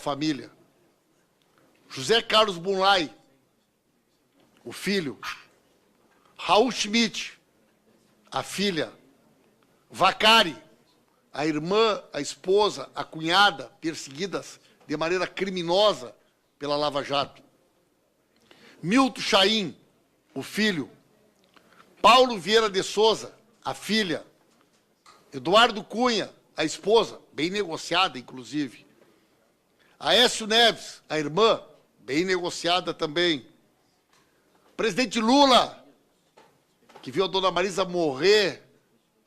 família. José Carlos Bunlai, o filho. Raul Schmidt, a filha. Vacari, a irmã, a esposa, a cunhada, perseguidas de maneira criminosa pela Lava Jato. Milton Chaim, o filho. Paulo Vieira de Souza, a filha. Eduardo Cunha, a esposa, bem negociada, inclusive. Aécio Neves, a irmã, bem negociada também. Presidente Lula, que viu a dona Marisa morrer,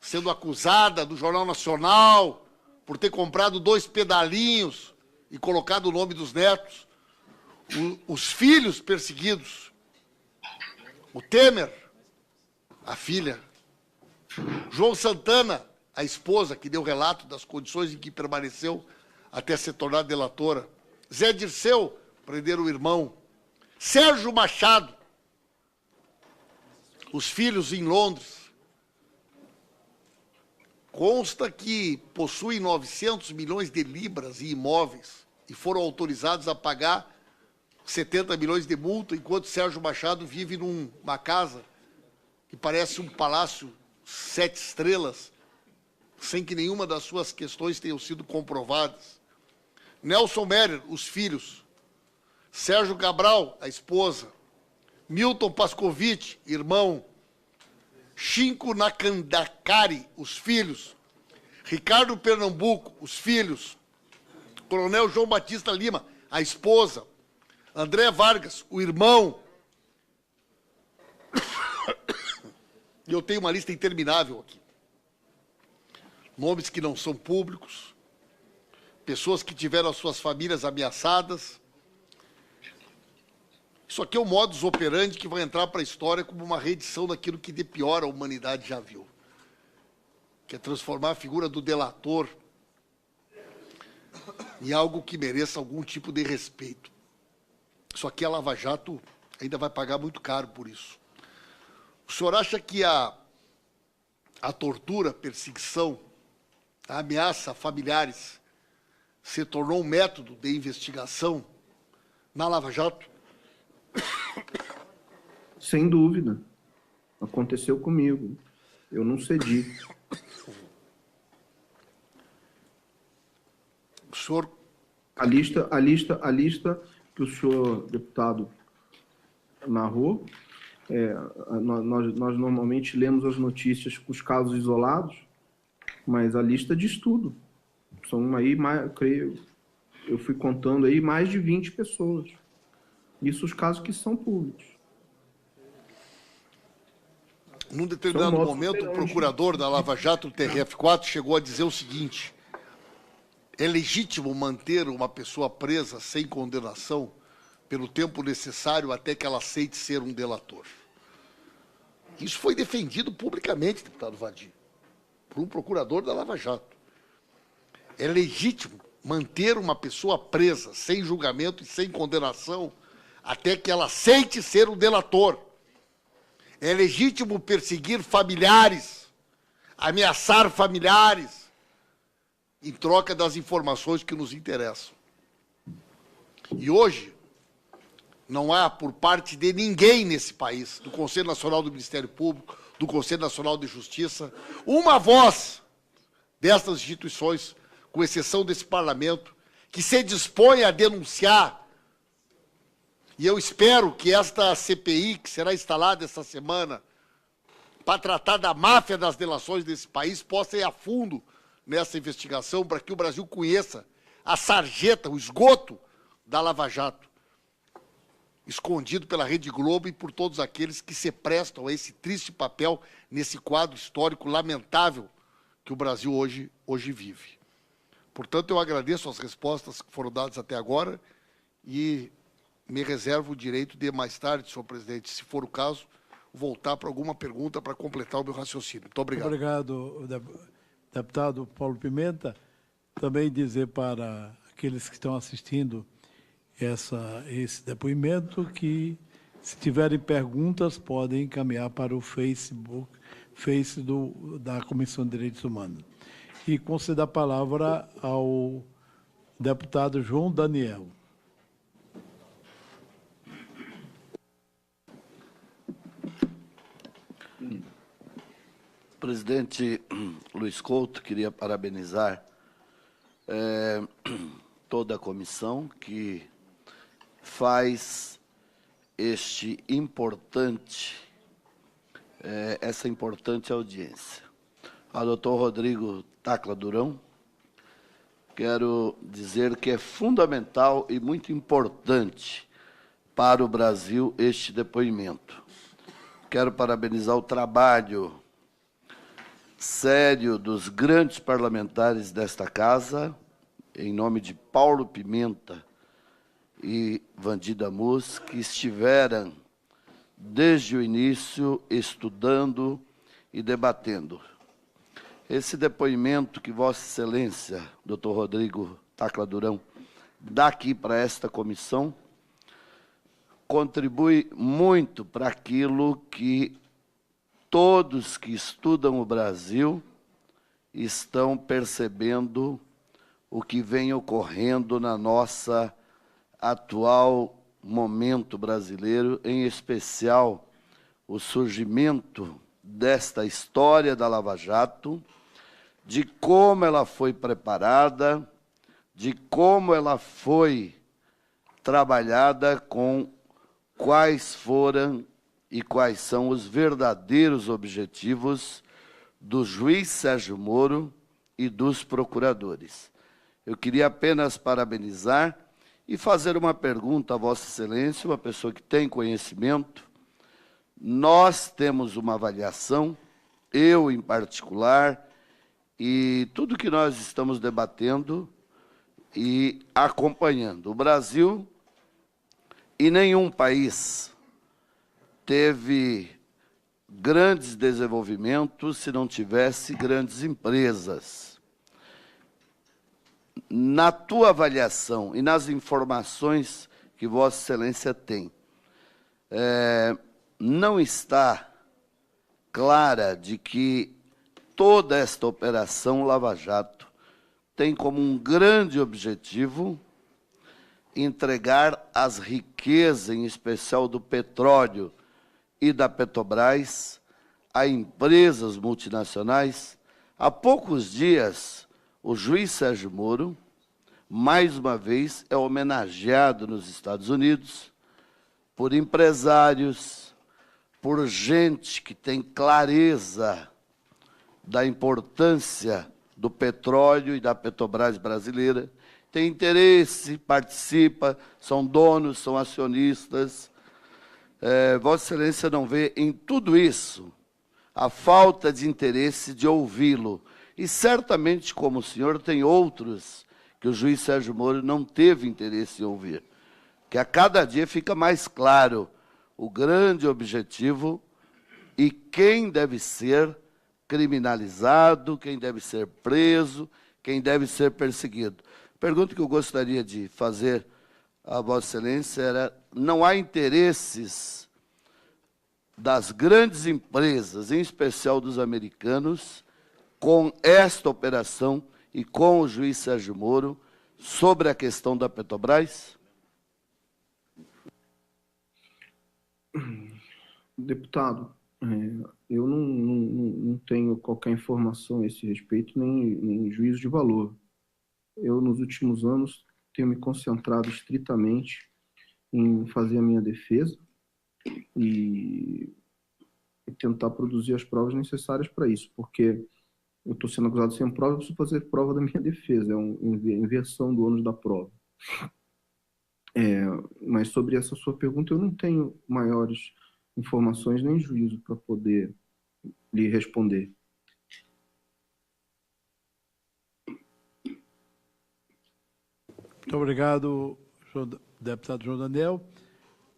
sendo acusada do Jornal Nacional por ter comprado 2 pedalinhos e colocado o nome dos netos. Os filhos perseguidos. O Temer, a filha. João Santana, a esposa, que deu relato das condições em que permaneceu até se tornar delatora. Zé Dirceu, prenderam o irmão. Sérgio Machado, os filhos em Londres. Consta que possuem 900 milhões de libras em imóveis e foram autorizados a pagar 70 milhões de multa, enquanto Sérgio Machado vive numa casa que parece um palácio 7 estrelas, sem que nenhuma das suas questões tenham sido comprovadas. Nelson Merer, os filhos. Sérgio Cabral, a esposa. Milton Pascovitch, irmão. Chinco Nakandakari, os filhos. Ricardo Pernambuco, os filhos. Coronel João Batista Lima, a esposa. André Vargas, o irmão. E eu tenho uma lista interminável aqui. Nomes que não são públicos, pessoas que tiveram as suas famílias ameaçadas. Isso aqui é um modus operandi que vai entrar para a história como uma reedição daquilo que de pior a humanidade já viu, que é transformar a figura do delator em algo que mereça algum tipo de respeito. Isso aqui a Lava Jato ainda vai pagar muito caro por isso. O senhor acha que a tortura, a perseguição, a ameaça a familiares se tornou um método de investigação na Lava Jato? Sem dúvida. Aconteceu comigo. Eu não cedi. O senhor... A lista que o senhor deputado narrou, nós normalmente lemos as notícias com os casos isolados, mas a lista diz tudo. São aí, creio, eu fui contando aí mais de 20 pessoas. Isso os casos que são públicos. Num determinado momento, o procurador da Lava Jato, o TRF4, chegou a dizer o seguinte: é legítimo manter uma pessoa presa sem condenação pelo tempo necessário até que ela aceite ser um delator. Isso foi defendido publicamente, deputado Vadir, por um procurador da Lava Jato. É legítimo manter uma pessoa presa sem julgamento e sem condenação até que ela aceite ser um delator. É legítimo perseguir familiares, ameaçar familiares, em troca das informações que nos interessam. E hoje, não há, por parte de ninguém nesse país, do Conselho Nacional do Ministério Público, do Conselho Nacional de Justiça, uma voz destas instituições, com exceção desse parlamento, que se dispõe a denunciar. E eu espero que esta CPI, que será instalada essa semana, para tratar da máfia das delações desse país, possa ir a fundo nessa investigação, para que o Brasil conheça a sarjeta, o esgoto da Lava Jato, escondido pela Rede Globo e por todos aqueles que se prestam a esse triste papel nesse quadro histórico lamentável que o Brasil hoje vive. Portanto, eu agradeço as respostas que foram dadas até agora e me reservo o direito de, mais tarde, senhor presidente, se for o caso, voltar para alguma pergunta para completar o meu raciocínio. Muito obrigado. Obrigado, deputado Paulo Pimenta. Também dizer para aqueles que estão assistindo esse depoimento que, se tiverem perguntas, podem encaminhar para o Face da Comissão de Direitos Humanos. E conceder a palavra ao Deputado João Daniel. Presidente Luiz Couto, queria parabenizar toda a comissão que faz essa importante audiência. Ao doutor Rodrigo Tacla Durão, quero dizer que é fundamental e muito importante para o Brasil este depoimento. Quero parabenizar o trabalho sério dos grandes parlamentares desta casa, em nome de Paulo Pimenta e Vandida Mus, que estiveram desde o início estudando e debatendo. Esse depoimento que Vossa Excelência, Dr. Rodrigo Tacla Durão, dá aqui para esta comissão, contribui muito para aquilo que todos que estudam o Brasil estão percebendo o que vem ocorrendo na nossa atual momento brasileiro, em especial o surgimento desta história da Lava Jato, de como ela foi preparada, de como ela foi trabalhada, com quais foram e quais são os verdadeiros objetivos do juiz Sérgio Moro e dos procuradores. Eu queria apenas parabenizar e fazer uma pergunta a Vossa Excelência, uma pessoa que tem conhecimento. Nós temos uma avaliação, eu em particular, e tudo que nós estamos debatendo e acompanhando. O Brasil e nenhum país teve grandes desenvolvimentos se não tivesse grandes empresas. Na tua avaliação e nas informações que Vossa Excelência tem, não está clara de que toda esta operação Lava Jato tem como um grande objetivo entregar as riquezas, em especial do petróleo e da Petrobras, a empresas multinacionais. Há poucos dias, o juiz Sérgio Moro, mais uma vez, é homenageado nos Estados Unidos por empresários, por gente que tem clareza da importância do petróleo e da Petrobras brasileira, tem interesse, participa, são donos, são acionistas. Vossa Excelência não vê em tudo isso a falta de interesse de ouvi-lo. E certamente, como o senhor, tem outros que o juiz Sérgio Moro não teve interesse em ouvir. Que a cada dia fica mais claro o grande objetivo e quem deve ser criminalizado, quem deve ser preso, quem deve ser perseguido. A pergunta que eu gostaria de fazer a Vossa Excelência era: não há interesses das grandes empresas, em especial dos americanos, com esta operação e com o juiz Sérgio Moro sobre a questão da Petrobras? Deputado, eu não tenho qualquer informação a esse respeito, nem juízo de valor. Eu, nos últimos anos, tenho me concentrado estritamente em fazer a minha defesa e tentar produzir as provas necessárias para isso, porque eu estou sendo acusado sem prova, eu preciso fazer prova da minha defesa, é uma inversão do ônus da prova. Mas sobre essa sua pergunta, eu não tenho maiores informações nem juízo para poder lhe responder. Muito obrigado, deputado João Daniel.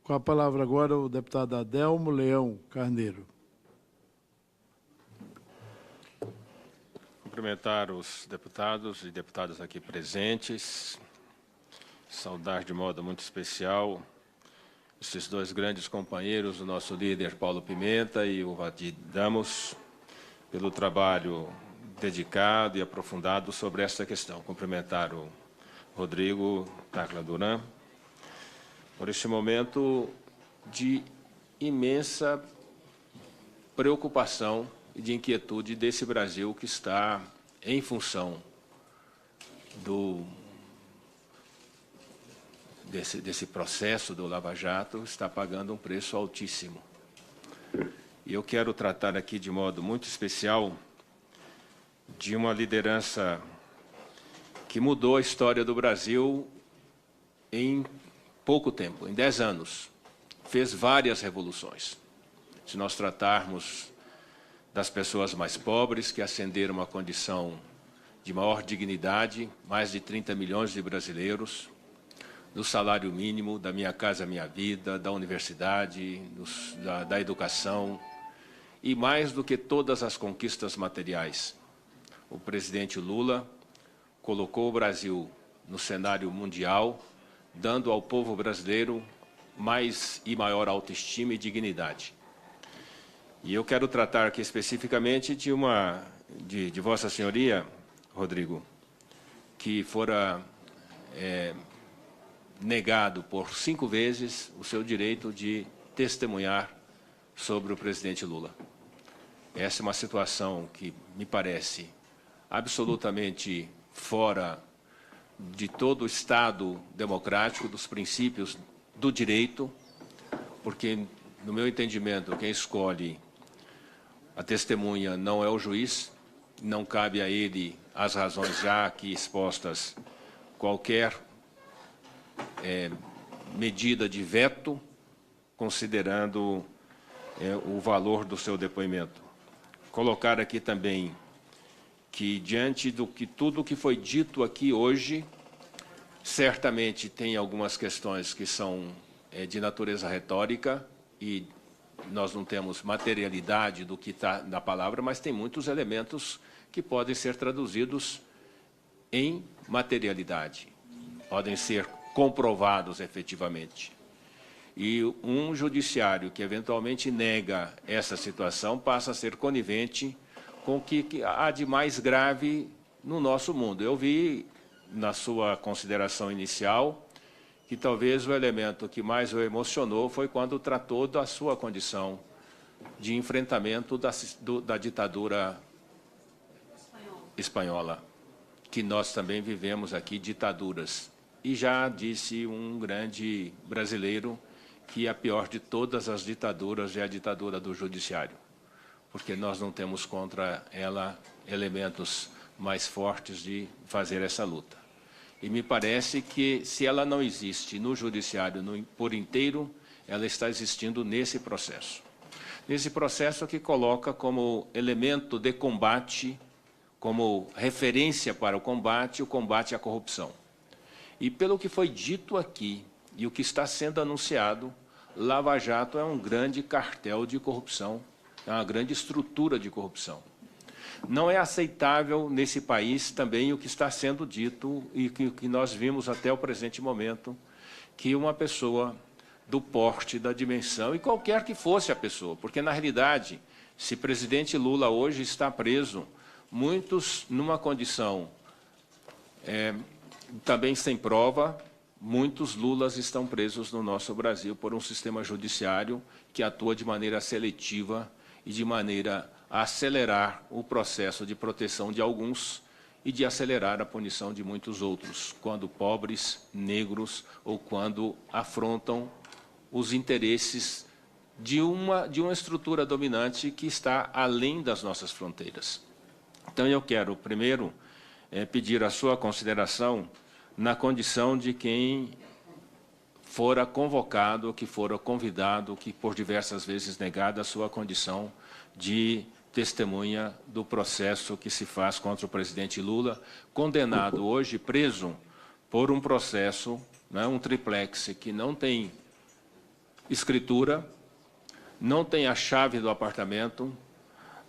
Com a palavra agora o deputado Adelmo Leão Carneiro. Cumprimentar os deputados e deputadas aqui presentes, saudar de modo muito especial esses dois grandes companheiros, o nosso líder Paulo Pimenta e o Vandida Mus, pelo trabalho dedicado e aprofundado sobre essa questão. Cumprimentar o Rodrigo Tacla Duran, por este momento de imensa preocupação e de inquietude desse Brasil que está em função desse processo do Lava Jato, está pagando um preço altíssimo. E eu quero tratar aqui de modo muito especial de uma liderança que mudou a história do Brasil em pouco tempo, em 10 anos. Fez várias revoluções. Se nós tratarmos das pessoas mais pobres, que ascenderam a uma condição de maior dignidade, mais de 30 milhões de brasileiros, do salário mínimo, da Minha Casa Minha Vida, da universidade, da educação, e mais do que todas as conquistas materiais. O presidente Lula colocou o Brasil no cenário mundial, dando ao povo brasileiro mais e maior autoestima e dignidade. E eu quero tratar aqui especificamente de Vossa Senhoria, Rodrigo, que fora negado por 5 vezes o seu direito de testemunhar sobre o presidente Lula. Essa é uma situação que me parece absolutamente fora de todo o Estado democrático, dos princípios do direito, porque, no meu entendimento, quem escolhe a testemunha não é o juiz, não cabe a ele as razões já aqui expostas, qualquer medida de veto, considerando o valor do seu depoimento. Colocar aqui também que, diante do que tudo que foi dito aqui hoje, certamente tem algumas questões que são de natureza retórica e nós não temos materialidade do que está na palavra, mas tem muitos elementos que podem ser traduzidos em materialidade, podem ser comprovados efetivamente. E um judiciário que eventualmente nega essa situação passa a ser conivente com o que há de mais grave no nosso mundo. Eu vi, na sua consideração inicial, que talvez o elemento que mais o emocionou foi quando tratou da sua condição de enfrentamento da ditadura espanhola, que nós também vivemos aqui ditaduras. E já disse um grande brasileiro que a pior de todas as ditaduras é a ditadura do judiciário, porque nós não temos contra ela elementos mais fortes de fazer essa luta. E me parece que, se ela não existe no judiciário por inteiro, ela está existindo nesse processo. Nesse processo que coloca como elemento de combate, como referência para o combate à corrupção. E pelo que foi dito aqui e o que está sendo anunciado, Lava Jato é um grande cartel de corrupção, é uma grande estrutura de corrupção. Não é aceitável nesse país também o que está sendo dito e que nós vimos até o presente momento, que uma pessoa do porte, da dimensão, e qualquer que fosse a pessoa, porque, na realidade, se o presidente Lula hoje está preso, muitos numa condição também sem prova, muitos Lulas estão presos no nosso Brasil por um sistema judiciário que atua de maneira seletiva e de maneira a acelerar o processo de proteção de alguns e de acelerar a punição de muitos outros, quando pobres, negros ou quando afrontam os interesses de uma estrutura dominante que está além das nossas fronteiras. Então, eu quero, primeiro, pedir a sua consideração na condição de quem fora convocado, que fora convidado, que por diversas vezes negada a sua condição de testemunha do processo que se faz contra o presidente Lula, condenado hoje, preso por um processo, um triplex, que não tem escritura, não tem a chave do apartamento,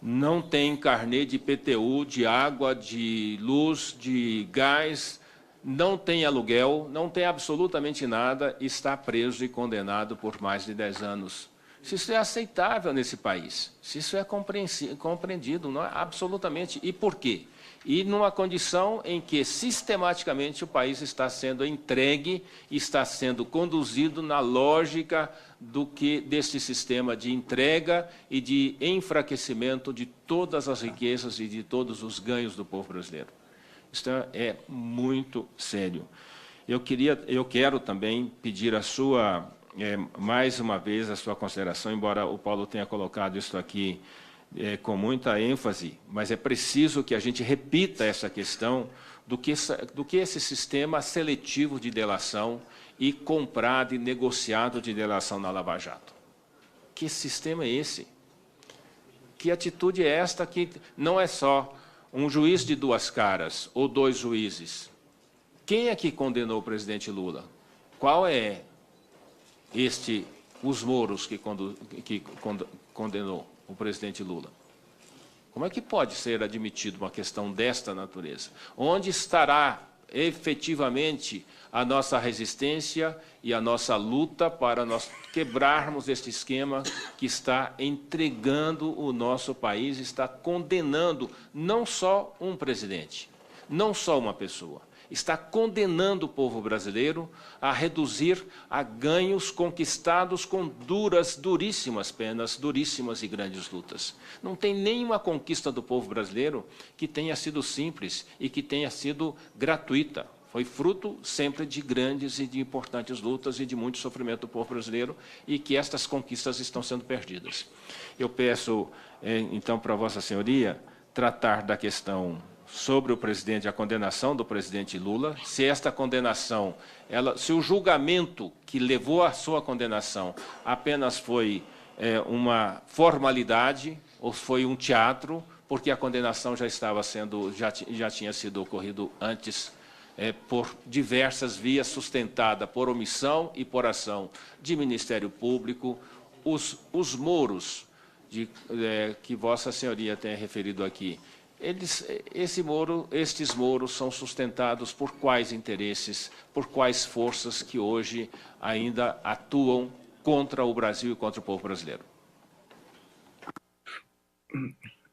não tem carnê de IPTU, de água, de luz, de gás, não tem aluguel, não tem absolutamente nada, está preso e condenado por mais de 10 anos. Se isso é aceitável nesse país, se isso é compreendido, não é absolutamente. E por quê? e numa condição em que, sistematicamente, o país está sendo entregue, está sendo conduzido na lógica desse sistema de entrega e de enfraquecimento de todas as riquezas e de todos os ganhos do povo brasileiro. Isso é muito sério. Eu quero também pedir a sua, mais uma vez, a sua consideração, embora o Paulo tenha colocado isso aqui com muita ênfase, mas é preciso que a gente repita essa questão do que esse sistema seletivo de delação e comprado e negociado de delação na Lava Jato. Que sistema é esse? Que atitude é esta que não é só um juiz de duas caras ou dois juízes? Quem é que condenou o presidente Lula? Qual é os moros que condenou o presidente Lula? Como é que pode ser admitido uma questão desta natureza? Onde estará efetivamente a nossa resistência e a nossa luta para nós quebrarmos este esquema que está entregando o nosso país, está condenando não só um presidente, não só uma pessoa, está condenando o povo brasileiro a reduzir a ganhos conquistados com duríssimas penas, duríssimas e grandes lutas. Não tem nenhuma conquista do povo brasileiro que tenha sido simples e que tenha sido gratuita. Foi fruto sempre de grandes e de importantes lutas e de muito sofrimento do povo brasileiro, e que estas conquistas estão sendo perdidas. Eu peço, então, para Vossa Senhoria tratar da questão sobre o presidente, a condenação do presidente Lula, se esta condenação, se o julgamento que levou à sua condenação apenas foi uma formalidade ou foi um teatro, porque a condenação já tinha sido ocorrido antes, por diversas vias, sustentada por omissão e por ação de Ministério Público, os moros que Vossa Senhoria tem referido aqui. Estes moros são sustentados por quais interesses, por quais forças que hoje ainda atuam contra o Brasil e contra o povo brasileiro?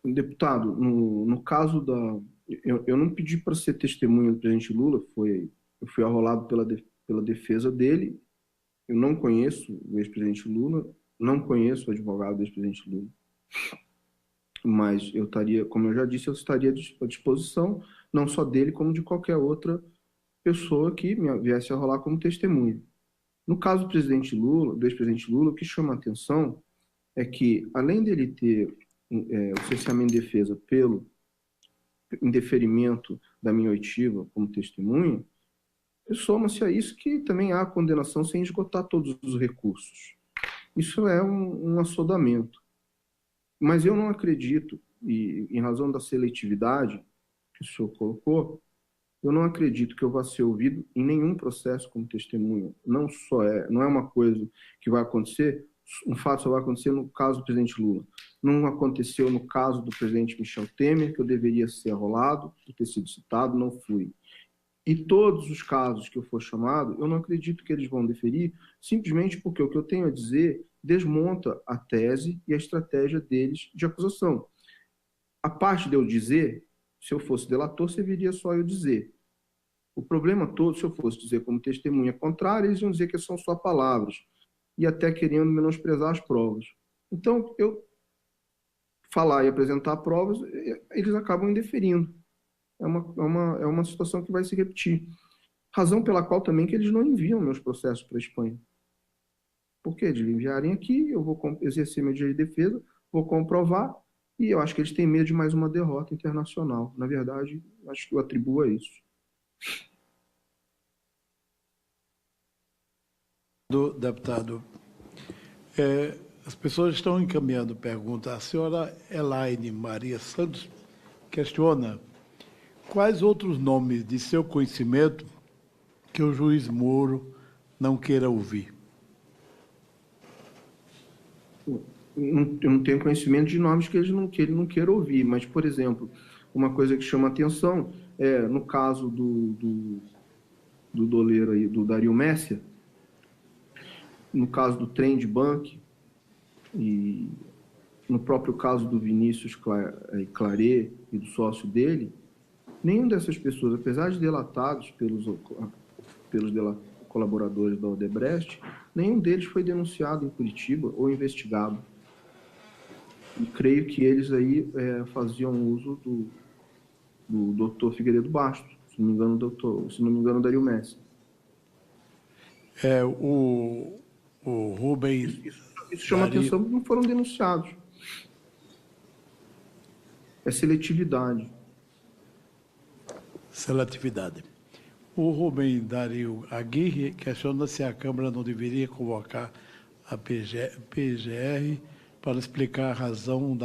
Deputado, no caso da... Eu não pedi para ser testemunha do presidente Lula, eu fui arrolado pela defesa dele. Eu não conheço o ex-presidente Lula, não conheço o advogado do ex-presidente Lula. Mas eu estaria, como eu já disse, eu estaria à disposição, não só dele, como de qualquer outra pessoa que viesse a rolar como testemunha. No caso do presidente Lula, do ex-presidente Lula, o que chama a atenção é que, além dele ter o cerceamento de defesa pelo indeferimento da minha oitiva como testemunha, soma-se a isso que também há a condenação sem esgotar todos os recursos. Isso é um assodamento. Mas eu não acredito, e em razão da seletividade que o senhor colocou, eu não acredito que eu vá ser ouvido em nenhum processo como testemunha. Não é uma coisa que vai acontecer, um fato só vai acontecer no caso do presidente Lula. Não aconteceu no caso do presidente Michel Temer, que eu deveria ser arrolado, por ter sido citado, não fui. E todos os casos que eu for chamado, eu não acredito que eles vão deferir, simplesmente porque o que eu tenho a dizer desmonta a tese e a estratégia deles de acusação. A parte de eu dizer, se eu fosse delator, serviria só eu dizer. O problema todo, se eu fosse dizer como testemunha contrária, eles iam dizer que são só palavras, e até querendo menosprezar as provas. Então, eu falar e apresentar provas, eles acabam indeferindo. É uma situação que vai se repetir. Razão pela qual também que eles não enviam meus processos para a Espanha. Porque eles enviarem aqui, eu vou exercer meu direito de defesa, vou comprovar, e eu acho que eles têm medo de mais uma derrota internacional. Na verdade, acho que eu atribuo a isso. Deputado, as pessoas estão encaminhando perguntas. A senhora Elaine Maria Santos questiona quais outros nomes de seu conhecimento que o juiz Moro não queira ouvir. Eu não tenho conhecimento de nomes que ele não queira ouvir, mas, por exemplo, uma coisa que chama atenção é, no caso do doleiro aí, do Dario Messia, no caso do Trend Bank e no próprio caso do Vinícius Claret e do sócio dele, Nenhum dessas pessoas, apesar de delatados pelos colaboradores da Odebrecht, nenhum deles foi denunciado em Curitiba ou investigado. E creio que eles aí faziam uso do doutor Figueiredo Bastos, se não me engano, Dario Messi. O Rubem... Isso chama atenção porque não foram denunciados. É seletividade. Seletividade. O Rubem Dario Aguirre questiona se a Câmara não deveria convocar a PGR para explicar a razão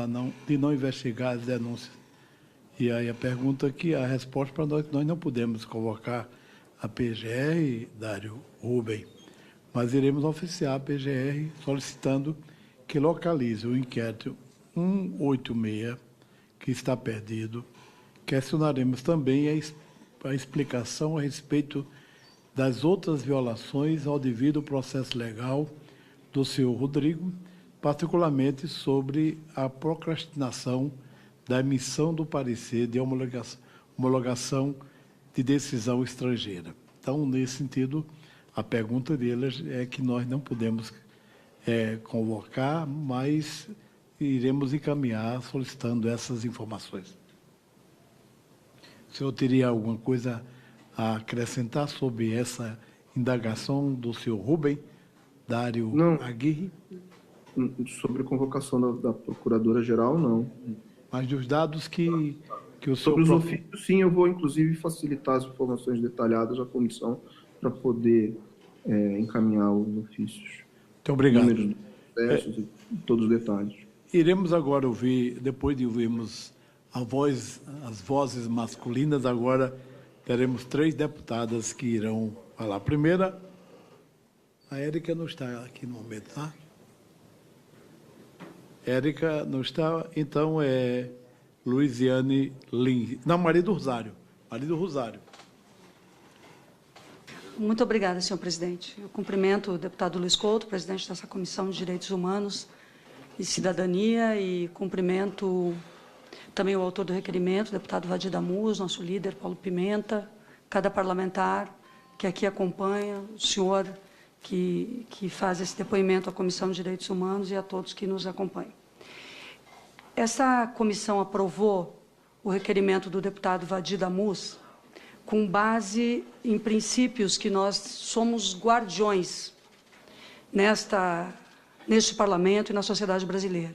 de não investigar as denúncias. E aí a pergunta que a resposta para nós não podemos convocar a PGR, Dário Rubem, mas iremos oficiar a PGR solicitando que localize o inquérito 186, que está perdido. Questionaremos também a explicação a respeito das outras violações ao devido processo legal do senhor Rodrigo, particularmente sobre a procrastinação da emissão do parecer de homologação de decisão estrangeira. Então, nesse sentido, a pergunta deles é que nós não podemos convocar, mas iremos encaminhar solicitando essas informações. O senhor teria alguma coisa a acrescentar sobre essa indagação do senhor Rubem Dario Aguirre? Sobre a convocação da Procuradora-Geral, não. Mas dos dados que o senhor... Sobre os ofícios, sim, eu vou, inclusive, facilitar as informações detalhadas à comissão para poder encaminhar os ofícios. Muito obrigado. Números dos processos e todos os detalhes. Iremos agora ouvir, depois de ouvirmos as vozes masculinas, agora teremos 3 deputadas que irão falar. A primeira, a Érica não está aqui no momento, tá? Érica não está, então é Luiziane Lins. Não, Maria do Rosário. Maria do Rosário. Muito obrigada, senhor presidente. Eu cumprimento o deputado Luiz Couto, presidente dessa Comissão de Direitos Humanos e Cidadania, e cumprimento também o autor do requerimento, o deputado Vadir Damus, nosso líder, Paulo Pimenta, cada parlamentar que aqui acompanha, o senhor que faz esse depoimento à Comissão de Direitos Humanos e a todos que nos acompanham. Essa comissão aprovou o requerimento do deputado Vadir Damus com base em princípios que nós somos guardiões neste parlamento e na sociedade brasileira.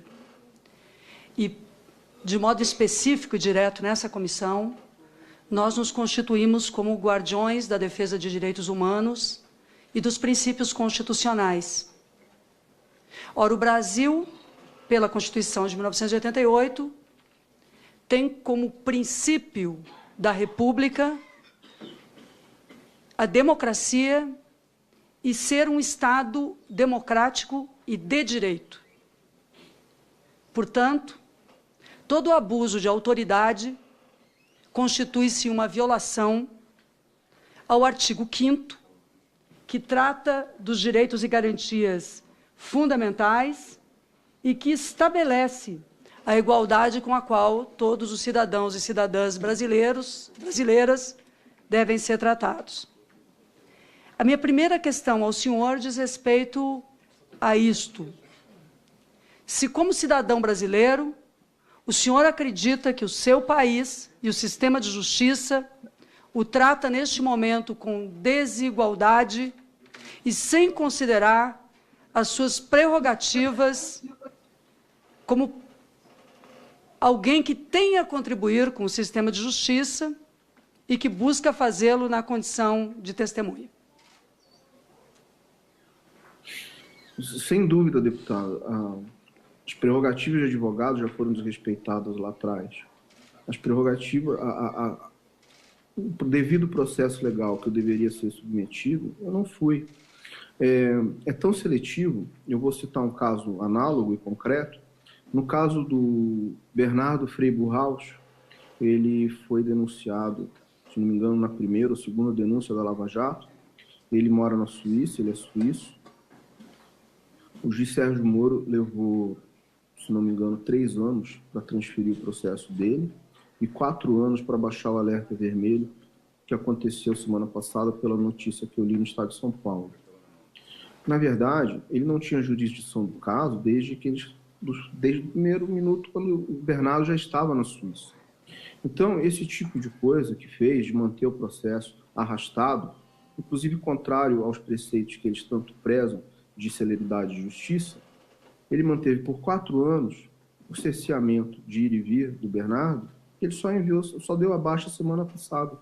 E, de modo específico e direto nessa comissão, nós nos constituímos como guardiões da defesa de direitos humanos e dos princípios constitucionais. Ora, o Brasil, pela Constituição de 1988, tem como princípio da República a democracia e ser um Estado democrático e de direito. Portanto, todo abuso de autoridade constitui-se uma violação ao artigo 5º, que trata dos direitos e garantias fundamentais e que estabelece a igualdade com a qual todos os cidadãos e cidadãs brasileiras devem ser tratados. A minha primeira questão ao senhor diz respeito a isto. Se, como cidadão brasileiro, o senhor acredita que o seu país e o sistema de justiça o trata neste momento com desigualdade e sem considerar as suas prerrogativas como alguém que tem a contribuir com o sistema de justiça e que busca fazê-lo na condição de testemunha. Sem dúvida, deputado. As prerrogativas de advogado já foram desrespeitadas lá atrás. As prerrogativas, o devido processo legal que eu deveria ser submetido, eu não fui. É tão seletivo, eu vou citar um caso análogo e concreto. No caso do Bernardo Frei Burraus, ele foi denunciado, se não me engano, na primeira ou segunda denúncia da Lava Jato. Ele mora na Suíça, ele é suíço. O juiz Sérgio Moro levou, se não me engano, 3 anos para transferir o processo dele. e 4 anos para baixar o alerta vermelho que aconteceu semana passada pela notícia que eu li no estado de São Paulo. Na verdade, ele não tinha jurisdição do caso desde o primeiro minuto, quando o Bernardo já estava na Suíça. Então, esse tipo de coisa que fez de manter o processo arrastado, inclusive contrário aos preceitos que eles tanto prezam de celeridade e justiça, ele manteve por 4 anos o cerceamento de ir e vir do Bernardo, ele só deu a baixa semana passada.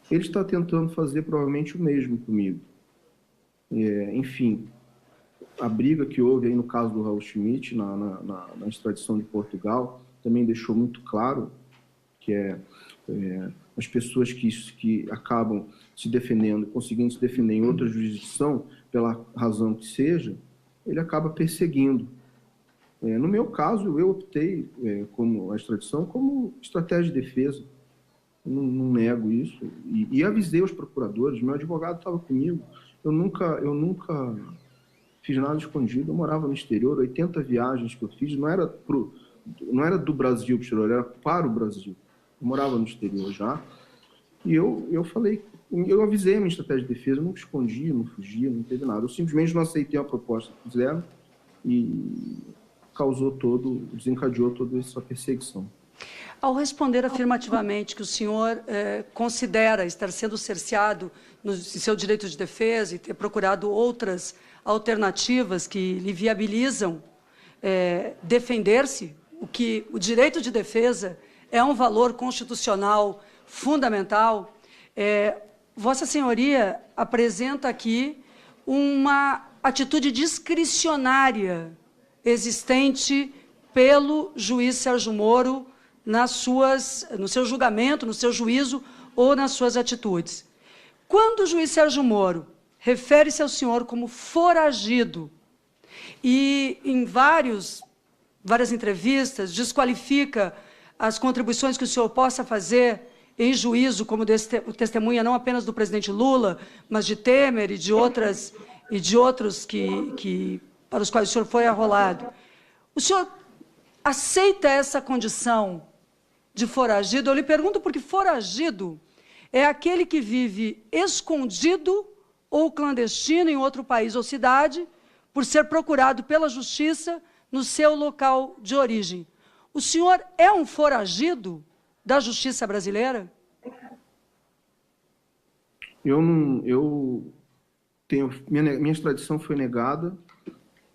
Ele está tentando fazer provavelmente o mesmo comigo. Enfim, a briga que houve aí no caso do Raul Schmitt, na extradição de Portugal, também deixou muito claro que as pessoas que acabam se defendendo, conseguindo se defender em outra jurisdição, pela razão que seja, ele acaba perseguindo. No meu caso, eu optei como a extradição como estratégia de defesa. Não nego isso. E avisei os procuradores, meu advogado estava comigo. Eu nunca fiz nada escondido, eu morava no exterior, 80 viagens que eu fiz, não era do Brasil para o exterior, era para o Brasil. Eu morava no exterior já. E eu falei, eu avisei a minha estratégia de defesa, eu nunca escondi, não fugia, não teve nada. Eu simplesmente não aceitei a proposta que fizeram e desencadeou toda essa perseguição. Ao responder afirmativamente que o senhor considera estar sendo cerceado no seu direito de defesa e ter procurado outras alternativas que lhe viabilizam defender-se, o direito de defesa é um valor constitucional fundamental, Vossa Senhoria apresenta aqui uma atitude discricionária existente pelo juiz Sérgio Moro no seu julgamento, no seu juízo ou nas suas atitudes. Quando o juiz Sérgio Moro refere-se ao senhor como foragido e em várias entrevistas desqualifica as contribuições que o senhor possa fazer em juízo como testemunha não apenas do presidente Lula, mas de Temer e de outros para os quais o senhor foi arrolado. O senhor aceita essa condição de foragido? Eu lhe pergunto porque foragido é aquele que vive escondido ou clandestino em outro país ou cidade por ser procurado pela justiça no seu local de origem. O senhor é um foragido da justiça brasileira? Minha extradição foi negada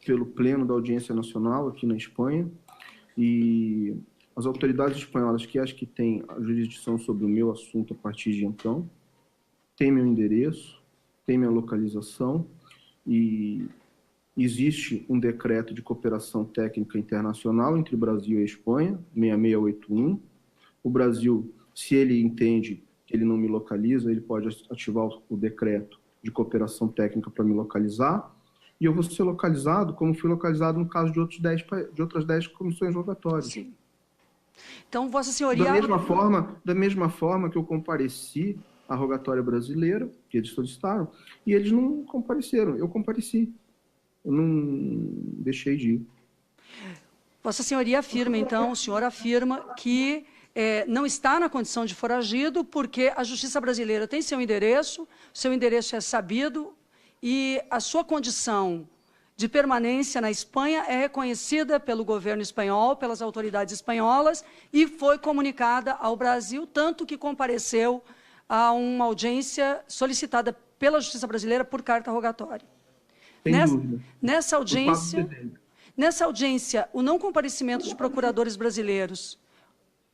pelo Pleno da Audiência Nacional aqui na Espanha e as autoridades espanholas, que acho que têm a jurisdição sobre o meu assunto a partir de então, têm meu endereço, têm minha localização e existe um decreto de cooperação técnica internacional entre Brasil e Espanha, 6681. O Brasil, se ele entende que ele não me localiza, ele pode ativar o decreto de cooperação técnica para me localizar, e eu vou ser localizado como fui localizado no caso de outras 10 comissões rogatórias. Sim. Então, Vossa Senhoria... Da mesma forma que eu compareci à rogatória brasileira, que eles solicitaram, e eles não compareceram, eu compareci. Eu não deixei de ir. Vossa Senhoria afirma, então, o senhor afirma que não está na condição de foragido porque a justiça brasileira tem seu endereço é sabido e a sua condição de permanência na Espanha é reconhecida pelo governo espanhol, pelas autoridades espanholas e foi comunicada ao Brasil, tanto que compareceu a uma audiência solicitada pela justiça brasileira por carta rogatória. Nessa audiência, o não comparecimento de procuradores brasileiros,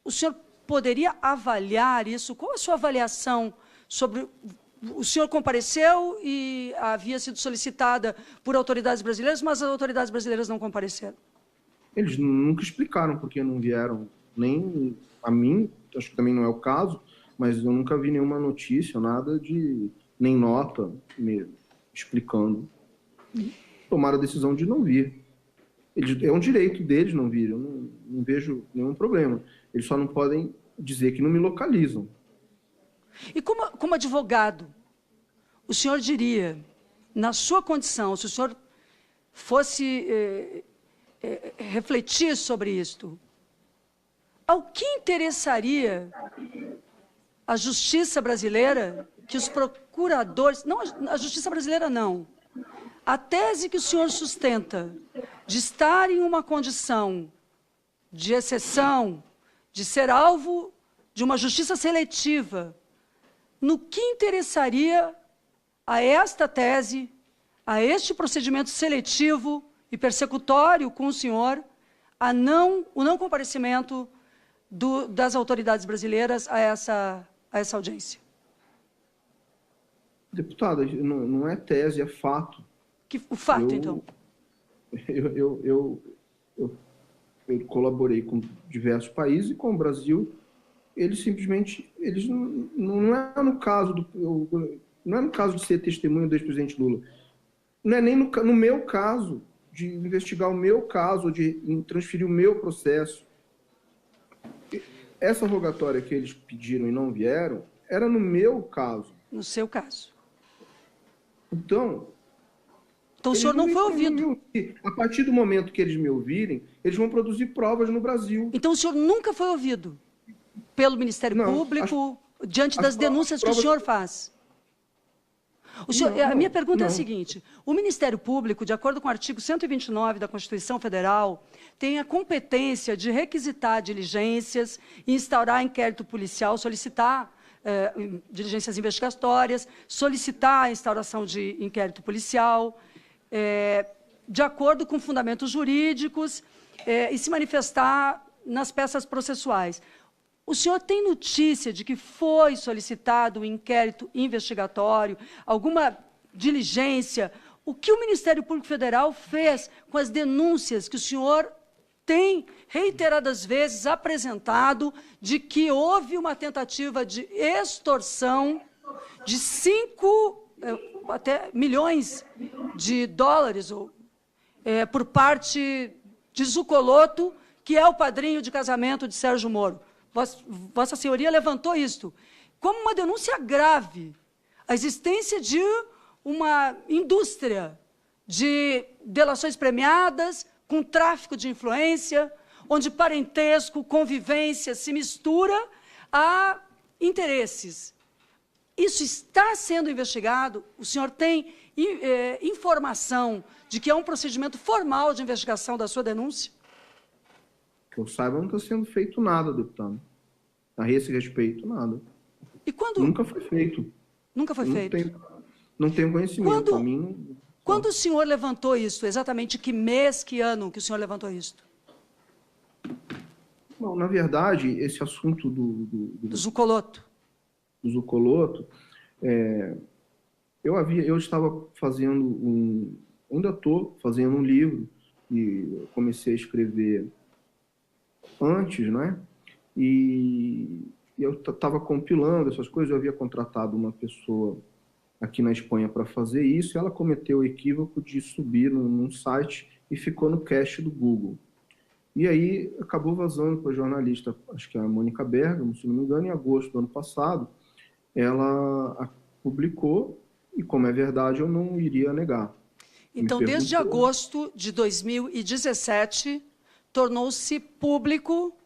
o senhor poderia avaliar isso? Qual a sua avaliação sobre... O senhor compareceu e havia sido solicitada por autoridades brasileiras, mas as autoridades brasileiras não compareceram. Eles nunca explicaram por que não vieram, nem a mim, acho que também não é o caso, mas eu nunca vi nenhuma notícia, nada nem nota me explicando. Tomaram a decisão de não vir. É um direito deles não vir, eu não vejo nenhum problema. Eles só não podem dizer que não me localizam. E como advogado, o senhor diria, na sua condição, se o senhor fosse refletir sobre isto, ao que interessaria a justiça brasileira que os procuradores... Não, a justiça brasileira não. A tese que o senhor sustenta de estar em uma condição de exceção, de ser alvo de uma justiça seletiva, no que interessaria a esta tese, a este procedimento seletivo e persecutório com o senhor, o não comparecimento das autoridades brasileiras a essa audiência? Deputada, não é tese, é fato. O fato, então? Eu colaborei com diversos países e com o Brasil, eles não é no caso de ser testemunha do ex-presidente Lula, não é nem no meu caso, de investigar o meu caso, de transferir o meu processo. Essa rogatória que eles pediram e não vieram, era no meu caso. No seu caso. Então o senhor não foi ouvido. A partir do momento que eles me ouvirem, eles vão produzir provas no Brasil. Então o senhor nunca foi ouvido pelo Ministério Público, diante das denúncias que o senhor faz? A minha pergunta é a seguinte: o Ministério Público, de acordo com o artigo 129 da Constituição Federal, tem a competência de requisitar diligências, instaurar inquérito policial, solicitar diligências investigatórias, solicitar a instauração de inquérito policial, de acordo com fundamentos jurídicos, e se manifestar nas peças processuais. O senhor tem notícia de que foi solicitado um inquérito investigatório, alguma diligência? O que o Ministério Público Federal fez com as denúncias que o senhor tem reiteradas vezes apresentado de que houve uma tentativa de extorsão de 5 até milhões de dólares por parte de Zucoloto, que é o padrinho de casamento de Sérgio Moro? Vossa Senhoria levantou isto como uma denúncia grave, a existência de uma indústria de delações premiadas, com tráfico de influência, onde parentesco, convivência se mistura a interesses. Isso está sendo investigado? O senhor tem informação de que é um procedimento formal de investigação da sua denúncia? Que eu saiba, não está sendo feito nada, deputado. A esse respeito, nada. E quando... Nunca foi feito. Nunca foi feito? Não tenho conhecimento. Quando o senhor levantou isso? Exatamente que mês, que ano que o senhor levantou isso? Bom, na verdade, esse assunto do Zucoloto. Do Zucoloto, eu estava fazendo ainda estou fazendo um livro, e eu comecei a escrever antes, né? E eu estava compilando essas coisas, eu havia contratado uma pessoa aqui na Espanha para fazer isso, e ela cometeu o equívoco de subir num site e ficou no cache do Google. E aí acabou vazando para a jornalista, acho que é a Mônica Bergamo, se não me engano, em agosto do ano passado, ela publicou, e como é verdade, eu não iria negar. Então, desde agosto de 2017, tornou-se público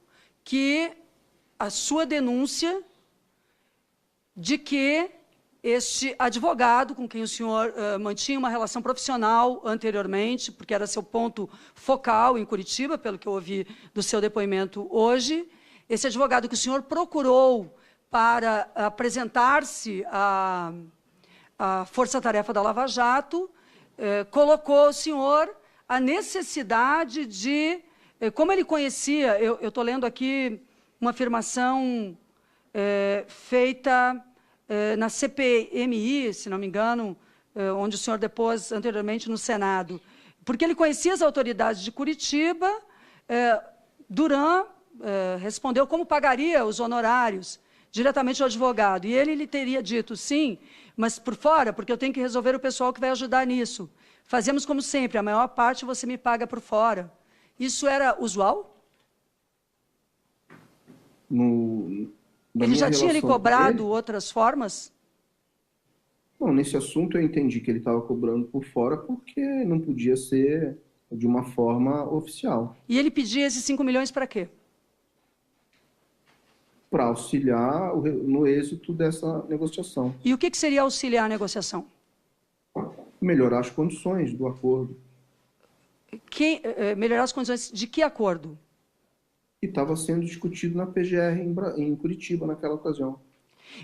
que a sua denúncia de que este advogado, com quem o senhor mantinha uma relação profissional anteriormente, porque era seu ponto focal em Curitiba, pelo que eu ouvi do seu depoimento hoje, esse advogado que o senhor procurou para apresentar-se à Força-Tarefa da Lava Jato, colocou ao senhor a necessidade de... Como ele conhecia, eu estou lendo aqui uma afirmação feita na CPMI, se não me engano, onde o senhor depôs anteriormente no Senado, porque ele conhecia as autoridades de Curitiba, Duran respondeu como pagaria os honorários diretamente ao advogado, e ele lhe teria dito, sim, mas por fora, porque eu tenho que resolver o pessoal que vai ajudar nisso. Fazemos como sempre, a maior parte você me paga por fora. Isso era usual? Ele já tinha lhe cobrado outras formas? Bom, nesse assunto eu entendi que ele estava cobrando por fora porque não podia ser de uma forma oficial. E ele pedia esses 5 milhões para quê? para auxiliar no êxito dessa negociação. E o que seria auxiliar a negociação? Melhorar as condições do acordo. Melhorar as condições de que acordo? Que estava sendo discutido na PGR em Curitiba naquela ocasião.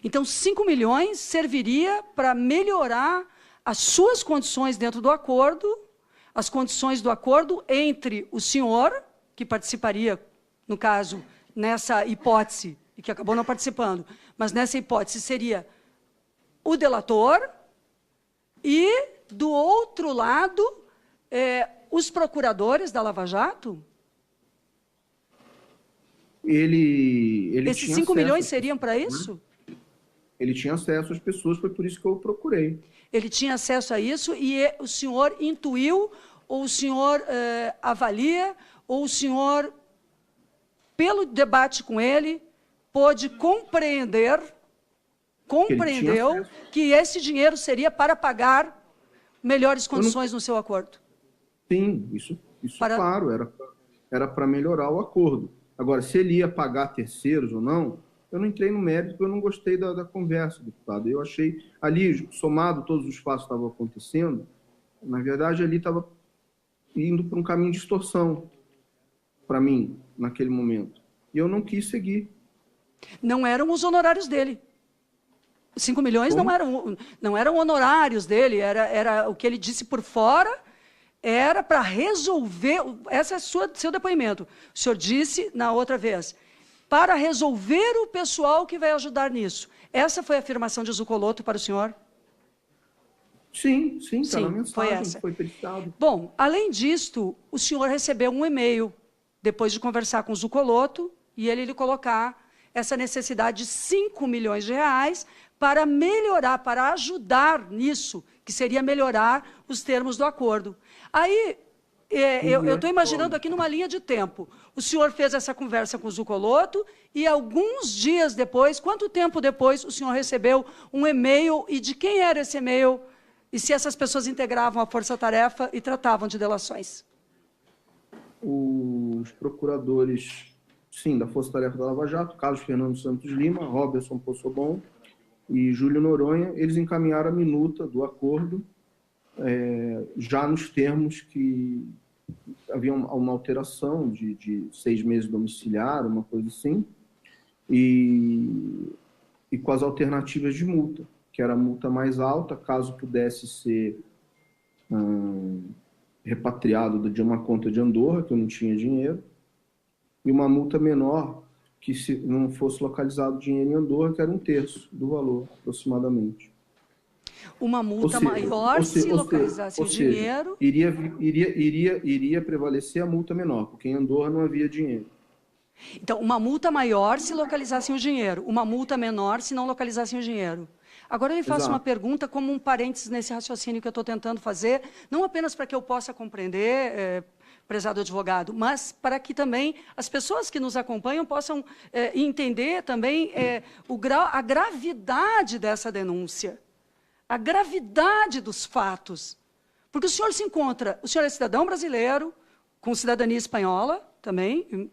Então, 5 milhões serviria para melhorar as suas condições dentro do acordo, as condições do acordo entre o senhor, que participaria, no caso, nessa hipótese, e que acabou não participando, mas nessa hipótese seria o delator e, do outro lado, os procuradores da Lava Jato? Esses 5 milhões seriam para isso? Ele tinha acesso às pessoas, foi por isso que eu procurei. Ele tinha acesso a isso e o senhor intuiu, ou o senhor avalia, ou o senhor, pelo debate com ele, pôde compreendeu que esse dinheiro seria para pagar melhores condições no seu acordo. Sim, isso claro, era para melhorar o acordo. Agora, se ele ia pagar terceiros ou não, eu não entrei no mérito, porque eu não gostei da conversa, deputado. Eu achei, ali, somado todos os fatos que estavam acontecendo, na verdade, ali estava indo para um caminho de extorsão, para mim, naquele momento. E eu não quis seguir. Não eram os honorários dele. 5 milhões não eram honorários dele, era o que ele disse por fora, era para resolver, esse é seu depoimento. O senhor disse na outra vez, para resolver o pessoal que vai ajudar nisso. Essa foi a afirmação de Zuccolotto para o senhor? Sim, está na mensagem, foi essa. Foi periciado. Bom, além disto, o senhor recebeu um e-mail, depois de conversar com o Zuccolotto, e ele lhe colocar essa necessidade de 5 milhões de reais para melhorar, para ajudar nisso, que seria melhorar os termos do acordo. Aí, eu estou imaginando aqui numa linha de tempo. O senhor fez essa conversa com o Zuccolotto e alguns dias depois, quanto tempo depois, o senhor recebeu um e-mail e de quem era esse e-mail e se essas pessoas integravam a força-tarefa e tratavam de delações? Os procuradores, sim, da Força-Tarefa da Lava Jato, Carlos Fernando Santos Lima, Roberson Poçobon e Júlio Noronha, eles encaminharam a minuta do acordo, já nos termos que havia uma alteração de 6 meses domiciliar, uma coisa assim, e com as alternativas de multa, que era a multa mais alta, caso pudesse ser repatriado de uma conta de Andorra, que eu não tinha dinheiro, e uma multa menor, que se não fosse localizado dinheiro em Andorra, que era 1/3 do valor, aproximadamente. Uma multa maior se localizasse o dinheiro? Iria prevalecer a multa menor, porque em Andorra não havia dinheiro. Então, uma multa maior se localizassem o dinheiro, uma multa menor se não localizassem o dinheiro. Agora eu lhe faço uma pergunta como um parênteses nesse raciocínio que eu estou tentando fazer, não apenas para que eu possa compreender, prezado advogado, mas para que também as pessoas que nos acompanham possam entender também a gravidade dessa denúncia, a gravidade dos fatos. Porque o senhor é cidadão brasileiro, com cidadania espanhola também,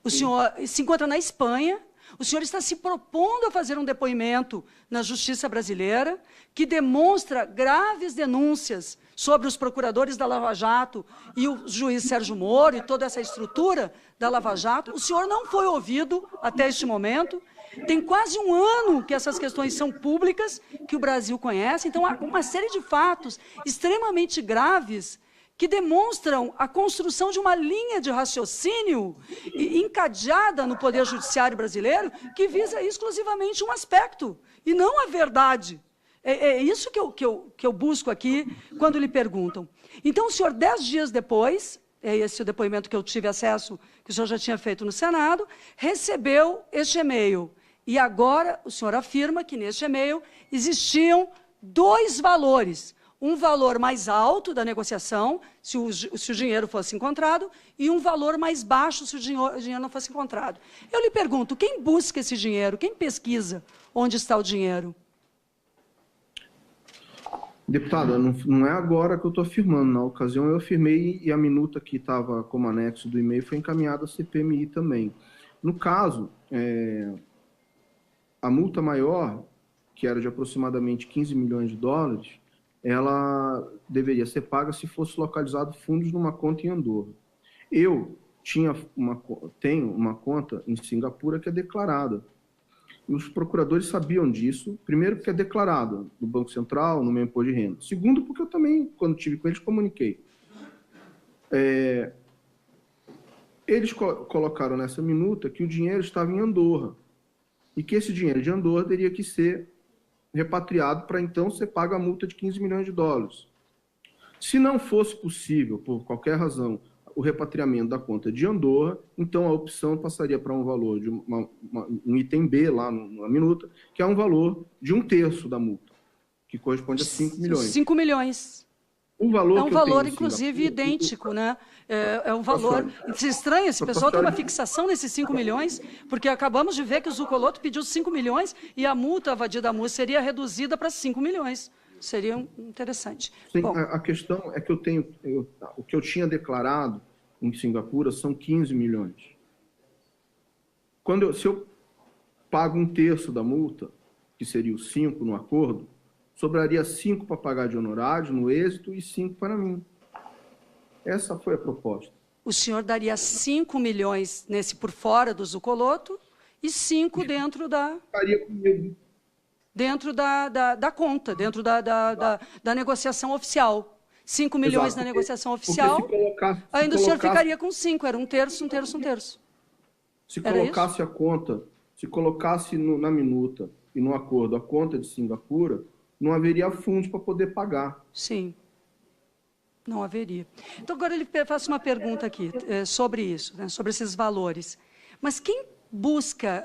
o senhor se encontra na Espanha, o senhor está se propondo a fazer um depoimento na Justiça brasileira que demonstra graves denúncias sobre os procuradores da Lava Jato e o juiz Sérgio Moro e toda essa estrutura da Lava Jato. O senhor não foi ouvido até este momento. Tem quase um ano que essas questões são públicas, que o Brasil conhece. Então, há uma série de fatos extremamente graves que demonstram a construção de uma linha de raciocínio encadeada no Poder Judiciário brasileiro que visa exclusivamente um aspecto, e não a verdade. É isso que eu busco aqui quando lhe perguntam. Então, o senhor, 10 dias depois, esse é o depoimento que eu tive acesso, que o senhor já tinha feito no Senado, recebeu este e-mail. E agora o senhor afirma que neste e-mail existiam 2 valores. Um valor mais alto da negociação, se o dinheiro fosse encontrado, e um valor mais baixo se o dinheiro não fosse encontrado. Eu lhe pergunto, quem busca esse dinheiro? Quem pesquisa onde está o dinheiro? Deputada, não é agora que eu estou afirmando. Na ocasião eu afirmei e a minuta que estava como anexo do e-mail foi encaminhada à CPMI também. No caso, a multa maior, que era de aproximadamente 15 milhões de dólares, ela deveria ser paga se fosse localizado fundos numa conta em Andorra. Eu tenho uma conta em Singapura que é declarada. E os procuradores sabiam disso, primeiro porque é declarado no Banco Central, no meu imposto de renda. Segundo, porque eu também, quando estive com eles, comuniquei. Eles colocaram nessa minuta que o dinheiro estava em Andorra e que esse dinheiro de Andorra teria que ser repatriado para, então, ser paga a multa de 15 milhões de dólares. Se não fosse possível, por qualquer razão, o repatriamento da conta de Andorra, então a opção passaria para um valor de um item B lá na minuta, que é um valor de 1/3 da multa, que corresponde a 5 milhões. 5 milhões. O valor é um valor, inclusive, idêntico, né? É um valor... Se estranha, esse pessoal tem uma fixação nesses 5 milhões, porque acabamos de ver que o Zucoloto pediu 5 milhões e a multa, a vadia da multa, seria reduzida para 5 milhões. Seria interessante. Sim, Bom, a questão é que o que eu tinha declarado em Singapura são 15 milhões. Se eu pago 1/3 da multa, que seria os 5 no acordo, sobraria 5 para pagar de honorários no êxito e 5 para mim. Essa foi a proposta. O senhor daria 5 milhões nesse por fora do Zucoloto e 5 dentro da... Ficaria comigo. Dentro da conta, dentro da negociação oficial. 5 milhões Exato, na negociação oficial, ainda o senhor ficaria com 5, era 1/3, 1/3, 1/3. Se colocasse a conta, se colocasse na minuta e no acordo a conta de Singapura, não haveria fundos para poder pagar. Sim, não haveria. Então, agora ele faz uma pergunta aqui sobre isso, né, sobre esses valores. Mas quem busca...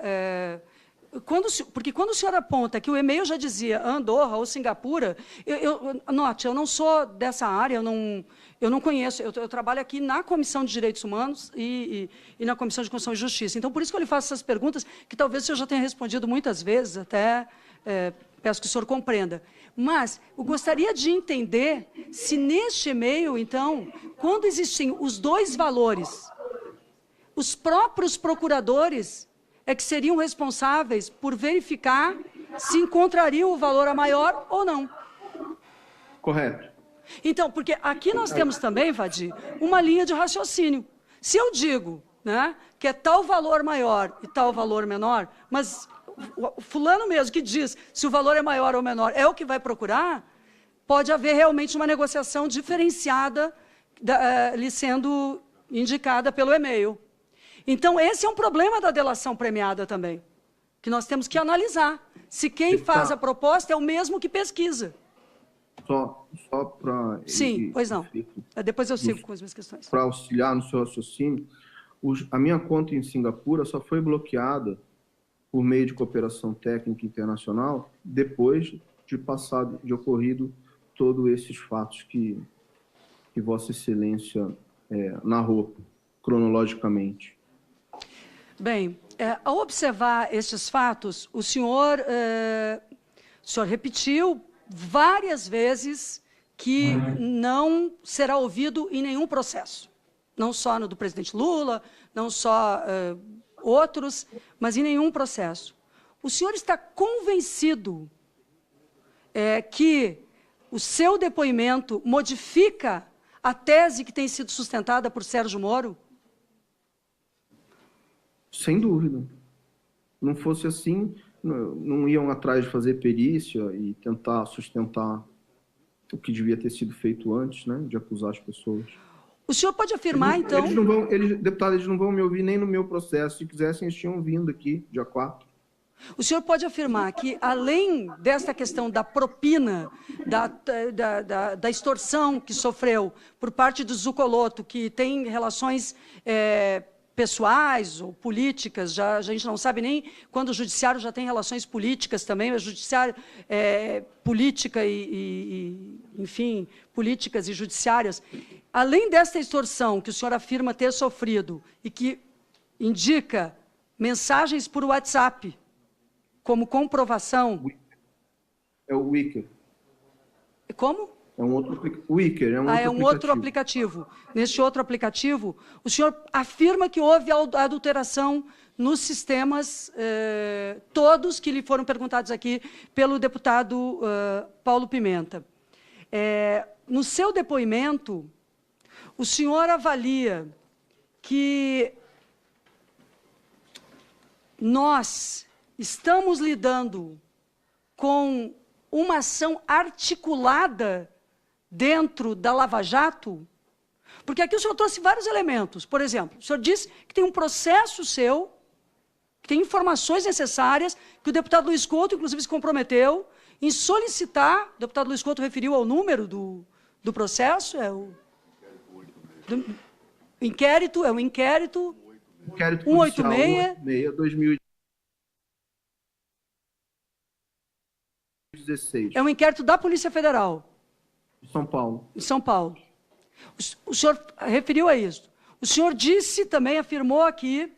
porque quando o senhor aponta que o e-mail já dizia Andorra ou Singapura, note, eu não sou dessa área, eu não conheço, eu trabalho aqui na Comissão de Direitos Humanos e na Comissão de Constituição e Justiça. Então, por isso que eu lhe faço essas perguntas, que talvez o senhor já tenha respondido muitas vezes, até peço que o senhor compreenda. Mas eu gostaria de entender se neste e-mail, então, quando existem os dois valores, os próprios procuradores é que seriam responsáveis por verificar se encontrariam o valor a maior ou não. Correto. Então, porque aqui nós temos também, Vadir, uma linha de raciocínio. Se eu digo, né, que é tal valor maior e tal valor menor, mas o fulano mesmo que diz se o valor é maior ou menor é o que vai procurar, pode haver realmente uma negociação diferenciada lhe sendo indicada pelo e-mail. Então, esse é um problema da delação premiada também, que nós temos que analisar se quem faz a proposta é o mesmo que pesquisa. Só para... Sim, pois não. Depois eu sigo com as minhas questões. Para auxiliar no seu raciocínio, a minha conta em Singapura só foi bloqueada por meio de cooperação técnica internacional depois de ocorrido todos esses fatos que Vossa Excelência narrou cronologicamente. Bem, ao observar estes fatos, o senhor repetiu várias vezes que não será ouvido em nenhum processo. Não só no do presidente Lula, não só outros, mas em nenhum processo. O senhor está convencido que o seu depoimento modifica a tese que tem sido sustentada por Sérgio Moro? Sem dúvida. Não fosse assim, não iam atrás de fazer perícia e tentar sustentar o que devia ter sido feito antes, né, de acusar as pessoas. O senhor pode afirmar, então... Deputado, eles não vão me ouvir nem no meu processo. Se quisessem, eles tinham vindo aqui, dia 4. O senhor pode afirmar que, além desta questão da propina, da extorsão que sofreu por parte do Zucoloto, que tem relações pessoais ou políticas, a gente não sabe nem quando o judiciário já tem relações políticas também, o judiciário política enfim, políticas e judiciárias. Além desta extorsão que o senhor afirma ter sofrido e que indica mensagens por WhatsApp como comprovação... É o Wicker. Como? É um outro aplicativo. Wicker, é um outro aplicativo. Neste outro aplicativo, o senhor afirma que houve adulteração nos sistemas todos que lhe foram perguntados aqui pelo deputado Paulo Pimenta. No seu depoimento, o senhor avalia que nós estamos lidando com uma ação articulada dentro da Lava Jato? Porque aqui o senhor trouxe vários elementos. Por exemplo, o senhor disse que tem um processo seu, que tem informações necessárias, que o deputado Luiz Couto, inclusive, se comprometeu em solicitar. O deputado Luiz Couto referiu ao número do processo, inquérito 186, 2016. É um inquérito da Polícia Federal. Em São Paulo. Em São Paulo. O senhor referiu a isso. O senhor disse também, afirmou aqui,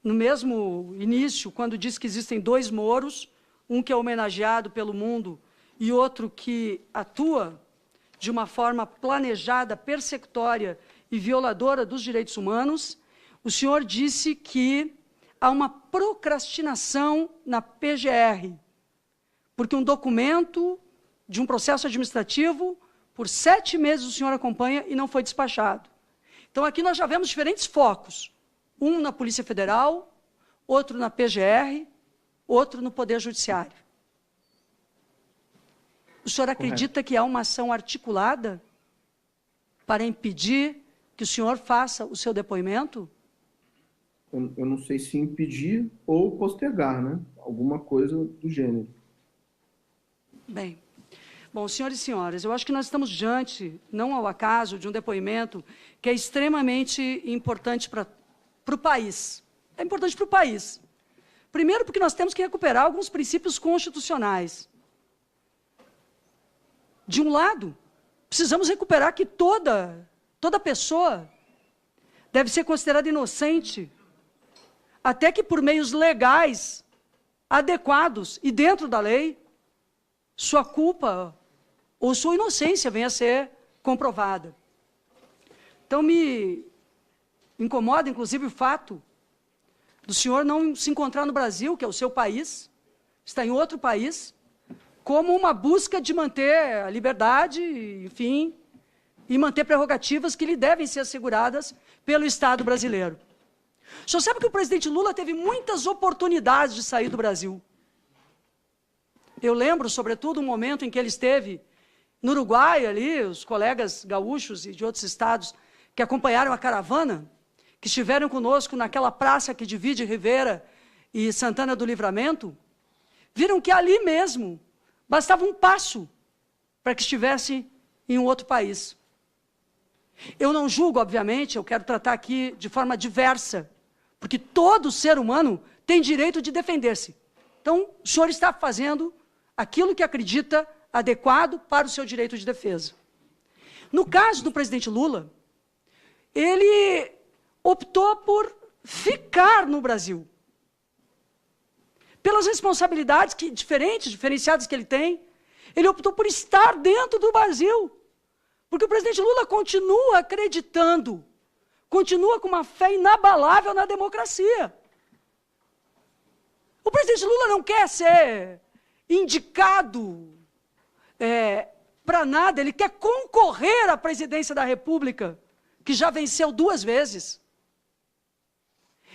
no mesmo início, quando disse que existem 2 Moros, um que é homenageado pelo mundo e outro que atua de uma forma planejada, persecutória e violadora dos direitos humanos. O senhor disse que há uma procrastinação na PGR, porque um documento de um processo administrativo, por 7 meses o senhor acompanha e não foi despachado. Então, aqui nós já vemos diferentes focos. Um na Polícia Federal, outro na PGR, outro no Poder Judiciário. O senhor acredita que há uma ação articulada para impedir que o senhor faça o seu depoimento? Eu não sei se impedir ou postergar, né? Alguma coisa do gênero. Bem, bom, senhores e senhoras, eu acho que nós estamos diante, não ao acaso, de um depoimento que é extremamente importante para o país. É importante para o país. Primeiro, porque nós temos que recuperar alguns princípios constitucionais. De um lado, precisamos recuperar que toda pessoa deve ser considerada inocente, até que por meios legais, adequados e dentro da lei, sua culpa ou sua inocência venha a ser comprovada. Então, me incomoda, inclusive, o fato do senhor não se encontrar no Brasil, que é o seu país, está em outro país, como uma busca de manter a liberdade, enfim, e manter prerrogativas que lhe devem ser asseguradas pelo Estado brasileiro. O senhor sabe que o presidente Lula teve muitas oportunidades de sair do Brasil. Eu lembro, sobretudo, um momento em que ele esteve no Uruguai, ali, os colegas gaúchos e de outros estados que acompanharam a caravana, que estiveram conosco naquela praça que divide Rivera e Santana do Livramento, viram que ali mesmo bastava um passo para que estivesse em um outro país. Eu não julgo, obviamente, eu quero tratar aqui de forma diversa, porque todo ser humano tem direito de defender-se. Então, o senhor está fazendo aquilo que acredita adequado para o seu direito de defesa. No caso do presidente Lula, ele optou por ficar no Brasil. Pelas responsabilidades diferenciadas que ele tem, ele optou por estar dentro do Brasil. Porque o presidente Lula continua acreditando, continua com uma fé inabalável na democracia. O presidente Lula não quer ser indicado para nada, ele quer concorrer à presidência da República, que já venceu 2 vezes.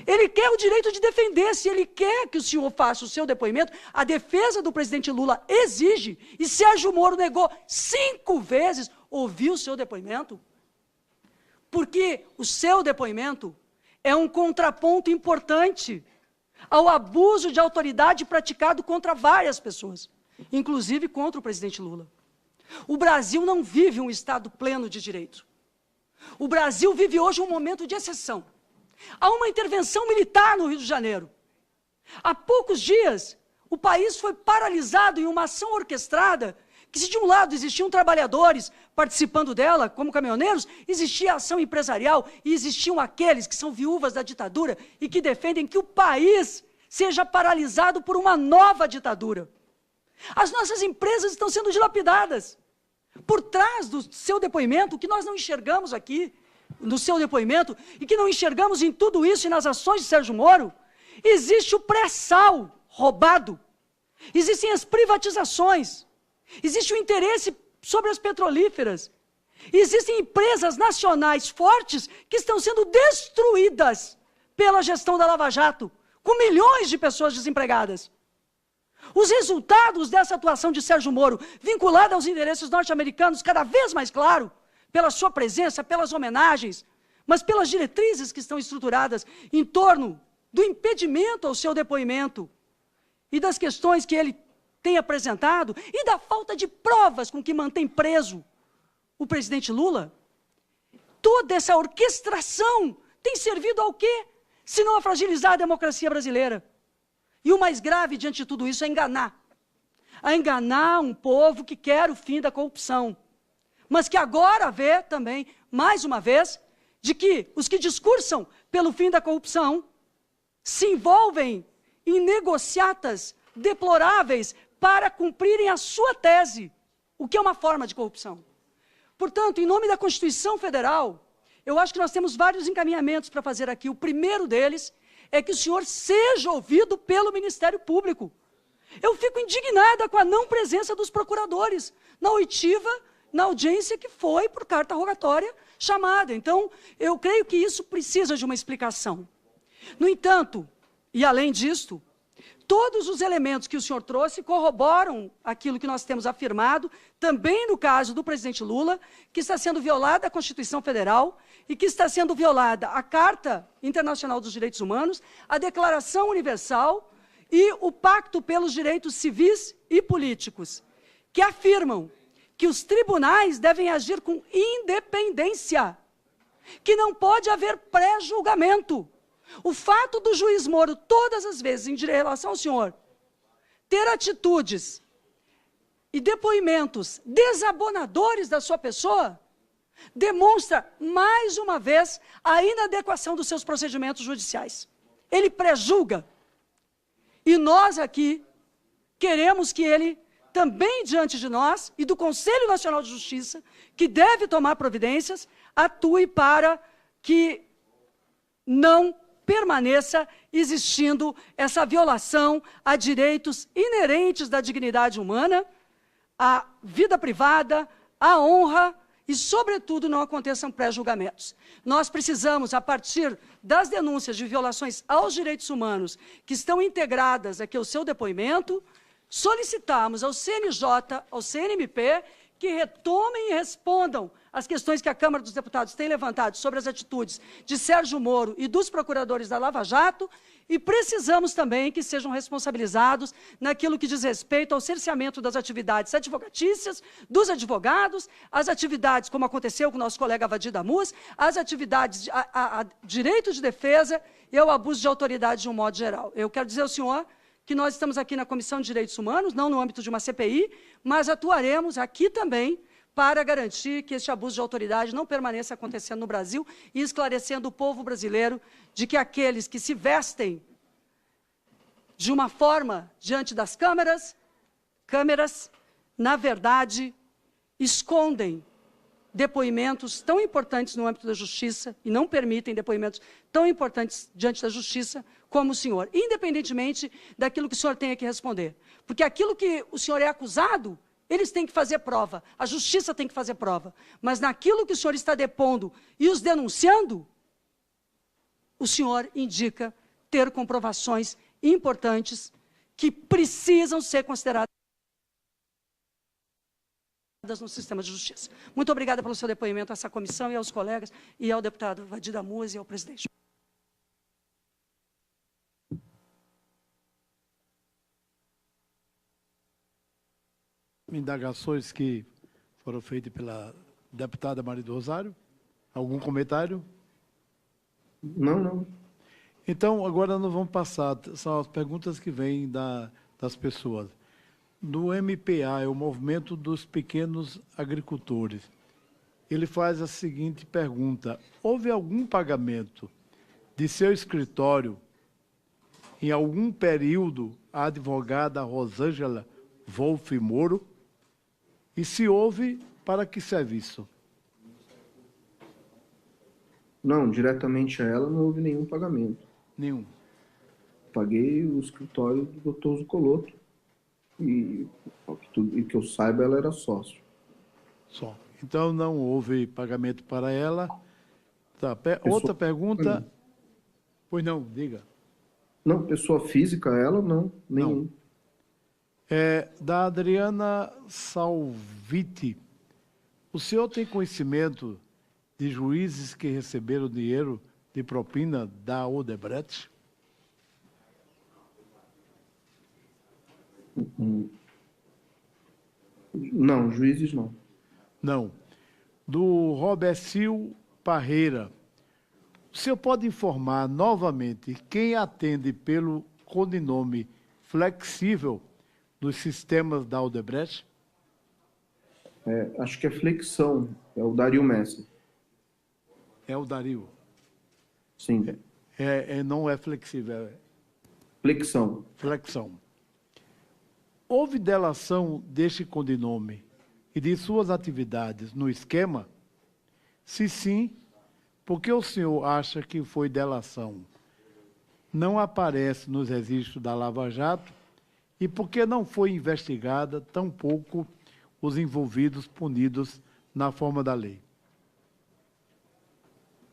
Ele quer o direito de defender-se, ele quer que o senhor faça o seu depoimento. A defesa do presidente Lula exige, e Sérgio Moro negou 5 vezes ouvir o seu depoimento, porque o seu depoimento é um contraponto importante ao abuso de autoridade praticado contra várias pessoas, inclusive contra o presidente Lula. O Brasil não vive um Estado pleno de direito. O Brasil vive hoje um momento de exceção. Há uma intervenção militar no Rio de Janeiro. Há poucos dias, o país foi paralisado em uma ação orquestrada, que se de um lado existiam trabalhadores participando dela, como caminhoneiros, existia a ação empresarial e existiam aqueles que são viúvas da ditadura e que defendem que o país seja paralisado por uma nova ditadura. As nossas empresas estão sendo dilapidadas. Por trás do seu depoimento, o que nós não enxergamos aqui, no seu depoimento, e que não enxergamos em tudo isso e nas ações de Sérgio Moro, existe o pré-sal roubado, existem as privatizações, existe o interesse sobre as petrolíferas, existem empresas nacionais fortes que estão sendo destruídas pela gestão da Lava Jato, com milhões de pessoas desempregadas. Os resultados dessa atuação de Sérgio Moro, vinculada aos interesses norte-americanos, cada vez mais claro, pela sua presença, pelas homenagens, mas pelas diretrizes que estão estruturadas em torno do impedimento ao seu depoimento e das questões que ele tem apresentado e da falta de provas com que mantém preso o presidente Lula, toda essa orquestração tem servido ao quê? Se não a fragilizar a democracia brasileira. E o mais grave diante de tudo isso é enganar. A enganar um povo que quer o fim da corrupção. Mas que agora vê também, mais uma vez, de que os que discursam pelo fim da corrupção se envolvem em negociatas deploráveis para cumprirem a sua tese, o que é uma forma de corrupção. Portanto, em nome da Constituição Federal, eu acho que nós temos vários encaminhamentos para fazer aqui. O primeiro deles é que o senhor seja ouvido pelo Ministério Público. Eu fico indignada com a não presença dos procuradores na oitiva, na audiência que foi por carta rogatória chamada. Então, eu creio que isso precisa de uma explicação. No entanto, e além disto, todos os elementos que o senhor trouxe corroboram aquilo que nós temos afirmado, também no caso do presidente Lula, que está sendo violada a Constituição Federal e que está sendo violada a Carta Internacional dos Direitos Humanos, a Declaração Universal e o Pacto pelos Direitos Civis e Políticos, que afirmam que os tribunais devem agir com independência, que não pode haver pré-julgamento. O fato do juiz Moro, todas as vezes, em relação ao senhor, ter atitudes e depoimentos desabonadores da sua pessoa, demonstra, mais uma vez, a inadequação dos seus procedimentos judiciais. Ele pré-julga. E nós aqui queremos que ele, também diante de nós e do Conselho Nacional de Justiça, que deve tomar providências, atue para que não permaneça existindo essa violação a direitos inerentes da dignidade humana, à vida privada, à honra e, sobretudo, não aconteçam pré-julgamentos. Nós precisamos, a partir das denúncias de violações aos direitos humanos que estão integradas aqui ao seu depoimento, solicitarmos ao CNJ, ao CNMP, que retomem e respondam as questões que a Câmara dos Deputados tem levantado sobre as atitudes de Sérgio Moro e dos procuradores da Lava Jato, e precisamos também que sejam responsabilizados naquilo que diz respeito ao cerceamento das atividades advocatícias, dos advogados, as atividades, como aconteceu com o nosso colega Vadir Damus, as atividades, a direito de defesa e ao abuso de autoridade de um modo geral. Eu quero dizer ao senhor que nós estamos aqui na Comissão de Direitos Humanos, não no âmbito de uma CPI, mas atuaremos aqui também para garantir que este abuso de autoridade não permaneça acontecendo no Brasil e esclarecendo o povo brasileiro de que aqueles que se vestem de uma forma diante das câmeras, na verdade, escondem depoimentos tão importantes no âmbito da justiça e não permitem depoimentos tão importantes diante da justiça como o senhor, independentemente daquilo que o senhor tenha que responder. Porque aquilo que o senhor é acusado, eles têm que fazer prova, a justiça tem que fazer prova. Mas naquilo que o senhor está depondo e os denunciando, o senhor indica ter comprovações importantes que precisam ser consideradas no sistema de justiça. Muito obrigada pelo seu depoimento a essa comissão e aos colegas, e ao deputado Vadir Damus e ao presidente. Indagações que foram feitas pela deputada Maria do Rosário. Algum comentário? Não. Então, agora nós vamos passar, são as perguntas que vêm das pessoas. Do MPA, é o Movimento dos Pequenos Agricultores. Ele faz a seguinte pergunta: houve algum pagamento de seu escritório em algum período à advogada Rosângela Wolff Moro? E se houve, Para que serviço? Não, diretamente a ela não houve nenhum pagamento. Nenhum. Paguei o escritório do Dr. Zucoloto e que eu saiba, ela era sócio. Só. Então, não houve pagamento para ela. Tá. Outra pergunta. Pois não, diga. Não, pessoa física, ela não, nenhum. Da Adriana Salviti. O senhor tem conhecimento de juízes que receberam dinheiro de propina da Odebrecht? Não, juízes não. Não. Do Robercil Parreira. O senhor pode informar novamente quem atende pelo codinome flexível dos sistemas da Odebrecht? Acho que é flexão, é o Dario Messi. É o Dario. Sim, Não é flexível, é flexão. flexão. Houve delação deste codinome e de suas atividades no esquema? Se sim, por que o senhor acha que foi delação? Não aparece nos registros da Lava Jato e por que não foi investigada, tampouco os envolvidos punidos na forma da lei?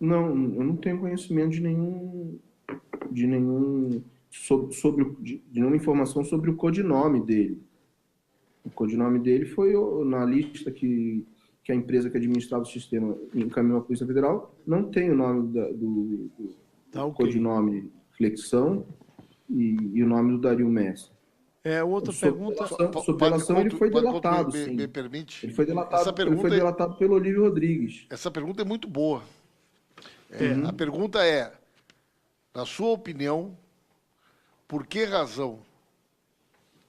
Não, eu não tenho conhecimento de nenhuma informação sobre o codinome dele. O codinome dele foi na lista que a empresa que administrava o sistema encaminhou à Polícia Federal, não tem o nome do codinome Flexão e o nome do Dario Messi. Outra pergunta. Sobre delação, ele foi delatado, sim. Me permite? Ele foi delatado pelo Olívio Rodrigues. Essa pergunta é muito boa. A pergunta é, na sua opinião, por que razão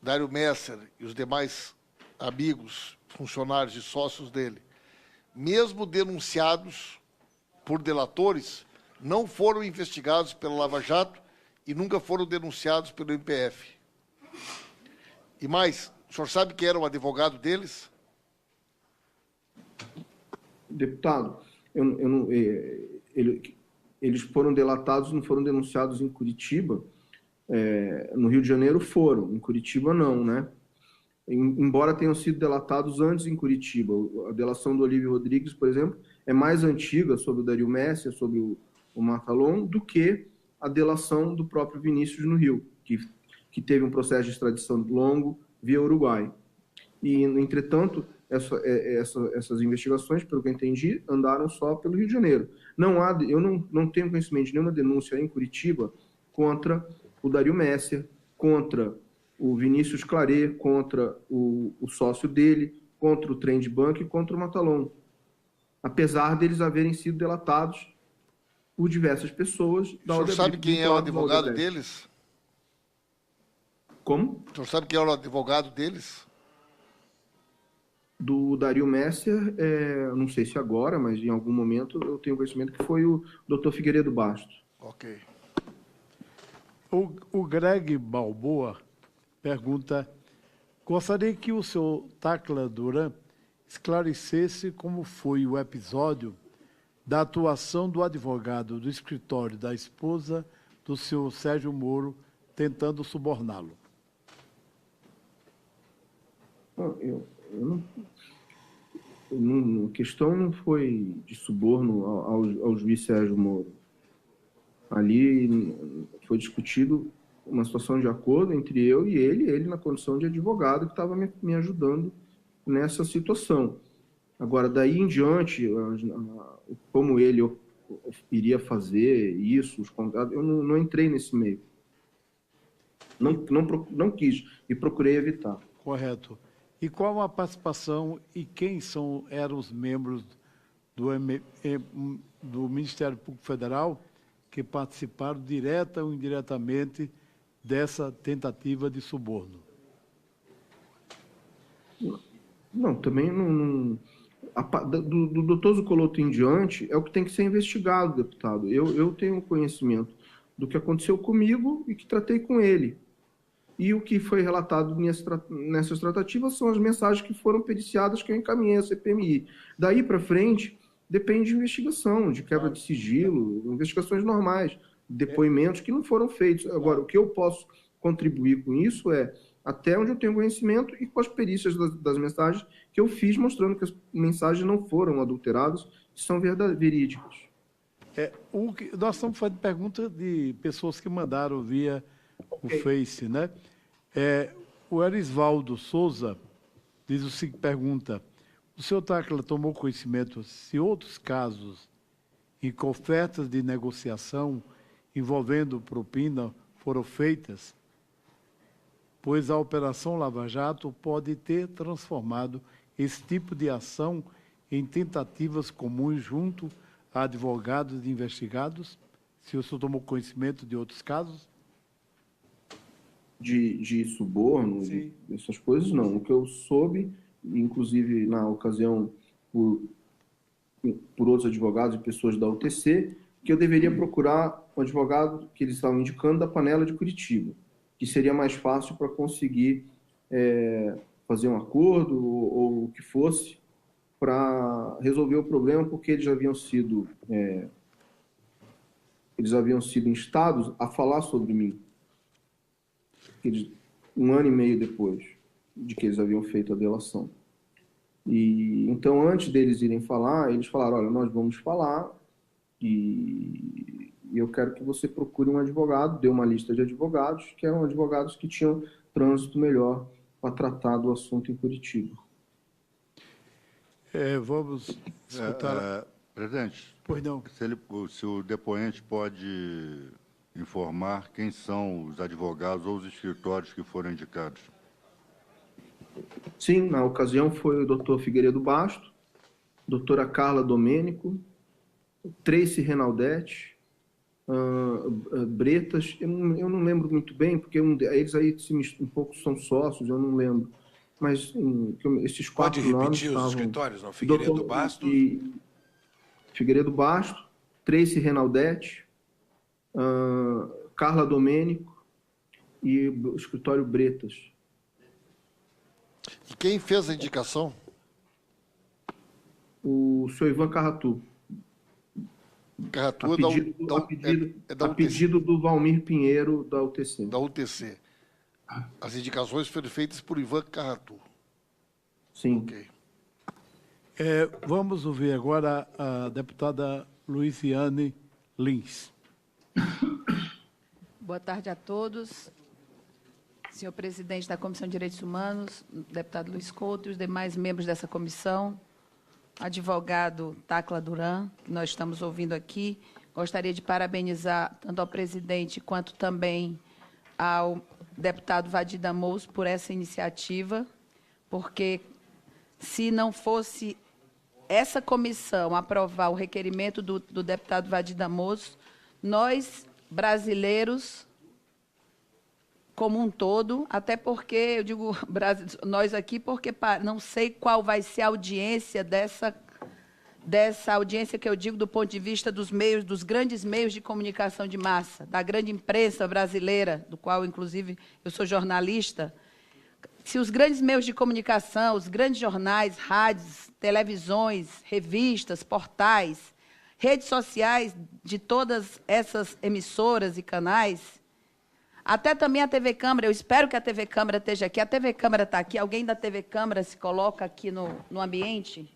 Dario Messer e os demais amigos, funcionários e sócios dele, mesmo denunciados por delatores, não foram investigados pela Lava Jato e nunca foram denunciados pelo MPF? E mais, o senhor sabe quem era o advogado deles? Deputado, eles foram delatados, não foram denunciados em Curitiba. No Rio de Janeiro foram, em Curitiba não, né? Embora tenham sido delatados antes em Curitiba. A delação do Olívio Rodrigues, por exemplo, é mais antiga sobre o Dario Messi, sobre o Matalon, do que a delação do próprio Vinícius no Rio, que teve um processo de extradição longo via Uruguai. E, entretanto, essas investigações, pelo que eu entendi, andaram só pelo Rio de Janeiro. Eu não tenho conhecimento de nenhuma denúncia em Curitiba contra o Dario Messi, contra o Vinícius Claret, contra o sócio dele, contra o Trend Bank e contra o Matalon. Apesar deles haverem sido delatados por diversas pessoas da Odebrecht. O senhor sabe quem é o advogado deles? Como? O senhor sabe quem é o advogado deles? Do Dario Messer, não sei se agora, mas em algum momento eu tenho conhecimento que foi o Dr. Figueiredo Bastos. Ok. O Greg Balboa pergunta: gostaria que o senhor Tacla Duran esclarecesse como foi o episódio da atuação do advogado do escritório da esposa do senhor Sérgio Moro tentando suborná-lo. A questão não foi de suborno ao juiz Sérgio Moro. Ali foi discutido uma situação de acordo entre eu e ele na condição de advogado que estava me ajudando nessa situação. Agora, daí em diante, como ele iria fazer isso, os contratos, eu não entrei nesse meio. Não quis e procurei evitar. Correto. E qual a participação e quem eram os membros do Ministério Público Federal que participaram direta ou indiretamente dessa tentativa de suborno? Não, também não. Do doutor Zucoloto em diante é o que tem que ser investigado, deputado. Eu tenho conhecimento do que aconteceu comigo e que tratei com ele. E o que foi relatado nessas tratativas são as mensagens que foram periciadas que eu encaminhei à CPMI. Daí para frente, depende de investigação, de quebra de sigilo, investigações normais, depoimentos que não foram feitos. Agora, o que eu posso contribuir com isso é até onde eu tenho conhecimento e com as perícias das mensagens que eu fiz, mostrando que as mensagens não foram adulteradas, são verídicas. Nós estamos fazendo pergunta de pessoas que mandaram via o Face, né? O Erisvaldo Souza diz o seguinte, pergunta: o senhor Táquila tomou conhecimento se outros casos em que ofertas de negociação envolvendo propina foram feitas? Pois a Operação Lava Jato pode ter transformado esse tipo de ação em tentativas comuns junto a advogados e investigados? Se o senhor tomou conhecimento de outros casos? De suborno, essas coisas, não. O que eu soube, inclusive na ocasião por outros advogados e pessoas da UTC, que eu deveria procurar um advogado que eles estavam indicando da Panela de Curitiba, que seria mais fácil para conseguir fazer um acordo ou o que fosse para resolver o problema, porque eles haviam sido instados a falar sobre mim. Um ano e meio depois de que eles haviam feito a delação. E então, antes deles irem falar, eles falaram: olha, nós vamos falar e eu quero que você procure um advogado. Deu uma lista de advogados, que eram advogados que tinham trânsito melhor para tratar do assunto em Curitiba. Vamos escutar... Presidente, Pois não. se o depoente pode informar quem são os advogados ou os escritórios que foram indicados. Sim, na ocasião foi o doutor Figueiredo Basto, doutora Carla Domênico, Tracy Renaldetti, Bretas, eu não lembro muito bem, porque eles aí um pouco são sócios, eu não lembro. Mas esses quatro nomes... Pode repetir os escritórios, não? Figueiredo Basto? Figueiredo Basto, Tracy Renaldetti, Carla Domênico e o escritório Bretas. E quem fez a indicação? O senhor Ivan Carratu. Carratu a pedido do Valmir Pinheiro, da UTC. Da UTC. As indicações foram feitas por Ivan Carratu. Sim. Ok. Vamos ouvir agora a deputada Luiziane Lins. Boa tarde a todos. Senhor presidente da Comissão de Direitos Humanos, deputado Luiz Couto e os demais membros dessa comissão, advogado Táquila Duran, que nós estamos ouvindo aqui. Gostaria de parabenizar tanto ao presidente quanto também ao deputado Vadir Damoso por essa iniciativa, porque se não fosse essa comissão aprovar o requerimento do deputado Vadir Damoso, nós, brasileiros, como um todo, até porque, eu digo nós aqui, porque não sei qual vai ser a audiência dessa audiência que eu digo do ponto de vista dos grandes meios de comunicação de massa, da grande imprensa brasileira, do qual, inclusive, eu sou jornalista. Se os grandes meios de comunicação, os grandes jornais, rádios, televisões, revistas, portais, redes sociais de todas essas emissoras e canais, até também a TV Câmara, eu espero que a TV Câmara esteja aqui. A TV Câmara está aqui, alguém da TV Câmara se coloca aqui no ambiente?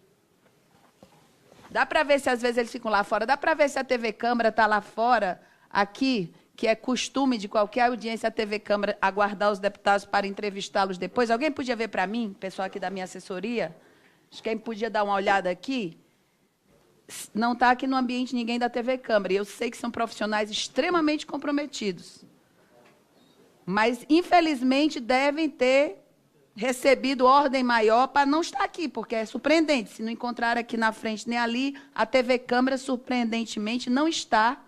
Dá para ver se às vezes eles ficam lá fora, dá para ver se a TV Câmara está lá fora, aqui, que é costume de qualquer audiência, a TV Câmara aguardar os deputados para entrevistá-los depois. Alguém podia ver para mim, pessoal aqui da minha assessoria? Acho que alguém podia dar uma olhada aqui. Não está aqui no ambiente ninguém da TV Câmara, e eu sei que são profissionais extremamente comprometidos. Mas, infelizmente, devem ter recebido ordem maior para não estar aqui, porque é surpreendente. Se não encontrar aqui na frente nem ali, a TV Câmara, surpreendentemente, não está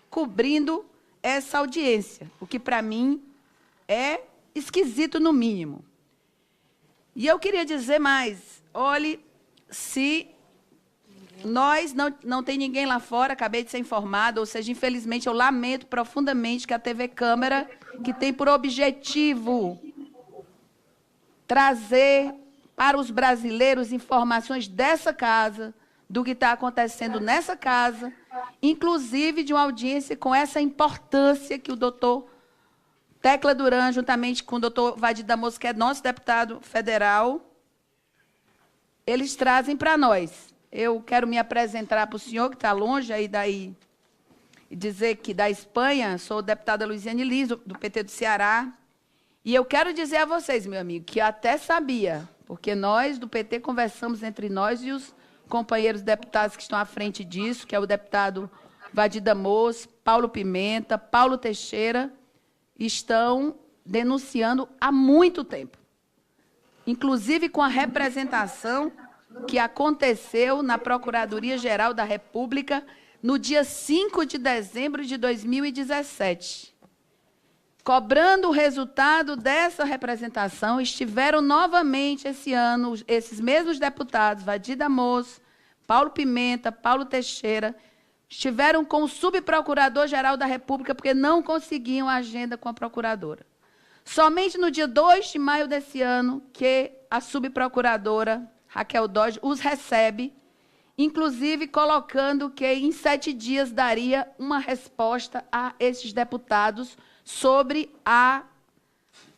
cobrindo essa audiência, o que, para mim, é esquisito, no mínimo. E eu queria dizer mais. Olhe, se Nós, não tem ninguém lá fora, acabei de ser informada, ou seja, infelizmente, eu lamento profundamente que a TV Câmara, que tem por objetivo trazer para os brasileiros informações dessa casa, do que está acontecendo nessa casa, inclusive de uma audiência com essa importância que o doutor Tecla Duran, juntamente com o doutor Vadir Damoso, que é nosso deputado federal, eles trazem para nós. Eu quero me apresentar para o senhor, que está longe aí daí, e dizer que da Espanha, sou deputada Luiziane Lins, do PT do Ceará, e eu quero dizer a vocês, meu amigo, que eu até sabia, porque nós do PT conversamos entre nós e os companheiros deputados que estão à frente disso, que é o deputado Vadir Damoso, Paulo Pimenta, Paulo Teixeira, estão denunciando há muito tempo. Inclusive com a representação que aconteceu na Procuradoria-Geral da República no dia 5 de dezembro de 2017. Cobrando o resultado dessa representação, estiveram novamente esse ano, esses mesmos deputados, Vadir Damoso, Paulo Pimenta, Paulo Teixeira, estiveram com o subprocurador-geral da República porque não conseguiam a agenda com a procuradora. Somente no dia 2 de maio desse ano que a subprocuradora, Raquel Dodge, os recebe, inclusive colocando que em 7 dias daria uma resposta a esses deputados sobre a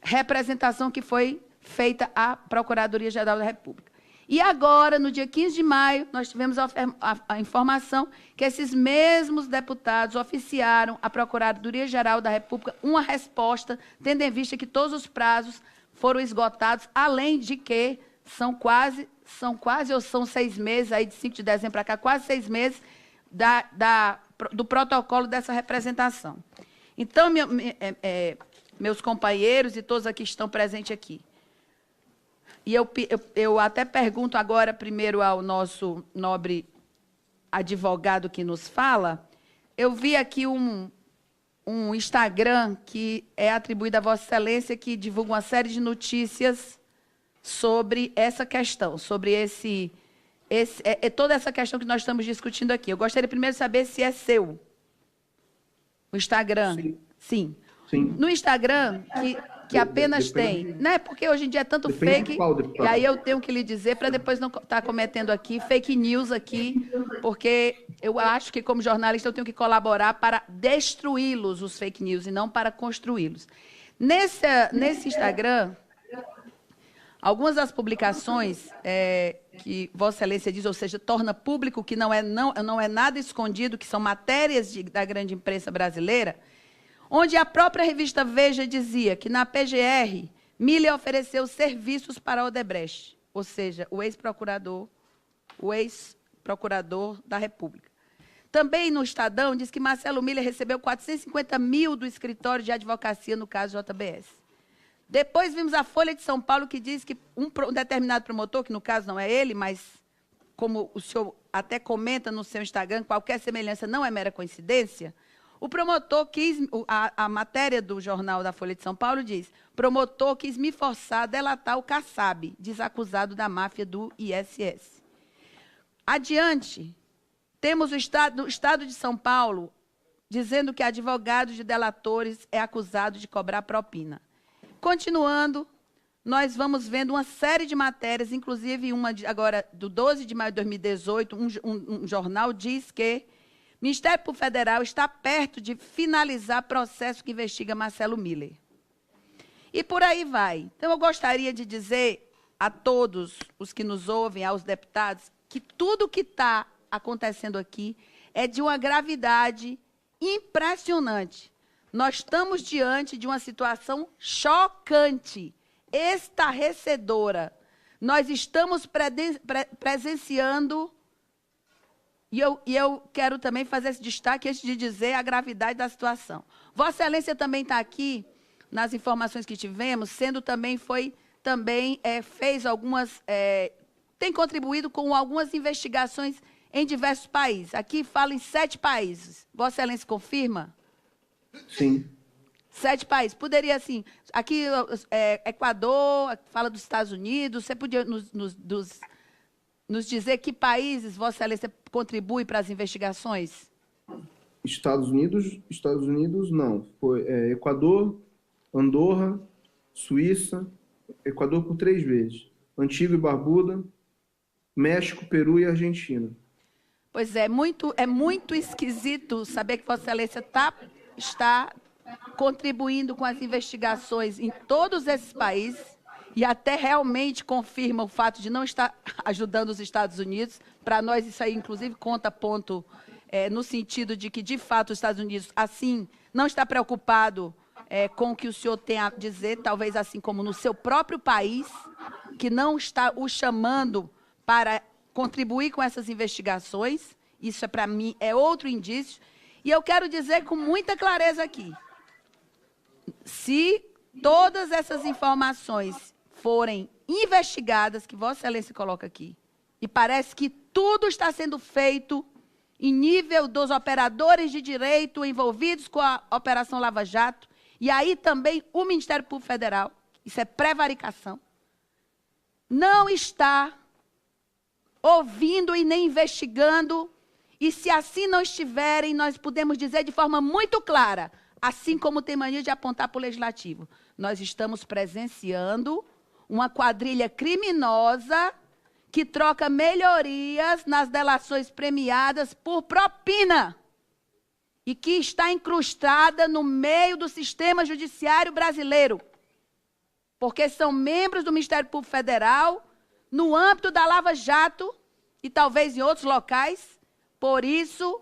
representação que foi feita à Procuradoria-Geral da República. E agora, no dia 15 de maio, nós tivemos a informação que esses mesmos deputados oficiaram à Procuradoria-Geral da República uma resposta, tendo em vista que todos os prazos foram esgotados, além de que são 6 meses, aí de 5 de dezembro para cá, quase 6 meses do protocolo dessa representação. Então, meus companheiros e todos aqui que estão presentes aqui, e eu até pergunto agora primeiro ao nosso nobre advogado que nos fala, eu vi aqui um Instagram que é atribuído a Vossa Excelência, que divulga uma série de notícias sobre essa questão, sobre toda essa questão que nós estamos discutindo aqui. Eu gostaria primeiro de saber se é seu. O Instagram? Sim. No Instagram, que apenas tem... Né? Porque hoje em dia é tanto fake, e aí eu tenho que lhe dizer, para depois não estar cometendo aqui fake news aqui, porque eu acho que, como jornalista, eu tenho que colaborar para destruí-los, os fake news, e não para construí-los. Nesse Instagram, algumas das publicações que Vossa Excelência diz, ou seja, torna público, que não é nada escondido, que são matérias da grande imprensa brasileira, onde a própria revista Veja dizia que na PGR, Miller ofereceu serviços para Odebrecht, ou seja, o ex-procurador da República. Também no Estadão diz que Marcelo Miller recebeu 450 mil do escritório de advocacia no caso JBS. Depois vimos a Folha de São Paulo, que diz que um determinado promotor, que no caso não é ele, mas como o senhor até comenta no seu Instagram, qualquer semelhança não é mera coincidência, o promotor quis, a matéria do jornal da Folha de São Paulo diz, promotor quis me forçar a delatar o Kassab, desacusado da máfia do ISS. Adiante, temos o Estado de São Paulo dizendo que advogado de delatores é acusado de cobrar propina. Continuando, nós vamos vendo uma série de matérias, inclusive uma agora do 12 de maio de 2018, um jornal diz que o Ministério Público Federal está perto de finalizar processo que investiga Marcelo Miller. E por aí vai. Então, eu gostaria de dizer a todos os que nos ouvem, aos deputados, que tudo que está acontecendo aqui é de uma gravidade impressionante. Nós estamos diante de uma situação chocante, estarrecedora. Nós estamos presenciando, e eu quero também fazer esse destaque antes de dizer a gravidade da situação. Vossa Excelência também está aqui, nas informações que tivemos, fez algumas, tem contribuído com algumas investigações em diversos países. Aqui fala em 7 países. Vossa Excelência confirma? Sim. 7 países. Poderia, assim, aqui, nos dizer que países Vossa Excelência contribui para as investigações? Estados Unidos não. Foi Equador, Andorra, Suíça, Equador por 3 vezes. Antigua e Barbuda, México, Peru e Argentina. Pois é muito esquisito saber que Vossa Excelência está contribuindo com as investigações em todos esses países e até realmente confirma o fato de não estar ajudando os Estados Unidos. Para nós, isso aí, inclusive, conta ponto no sentido de que, de fato, os Estados Unidos, assim, não está preocupado com o que o senhor tem a dizer, talvez assim como no seu próprio país, que não está o chamando para contribuir com essas investigações. Isso, para mim, é outro indício. E eu quero dizer com muita clareza aqui, se todas essas informações forem investigadas, que Vossa Excelência coloca aqui, e parece que tudo está sendo feito em nível dos operadores de direito envolvidos com a Operação Lava Jato, e aí também o Ministério Público Federal, isso é prevaricação, não está ouvindo e nem investigando, e se assim não estiverem, nós podemos dizer de forma muito clara, assim como tem mania de apontar para o Legislativo, nós estamos presenciando uma quadrilha criminosa que troca melhorias nas delações premiadas por propina e que está incrustada no meio do sistema judiciário brasileiro, porque são membros do Ministério Público Federal, no âmbito da Lava Jato e talvez em outros locais. Por isso,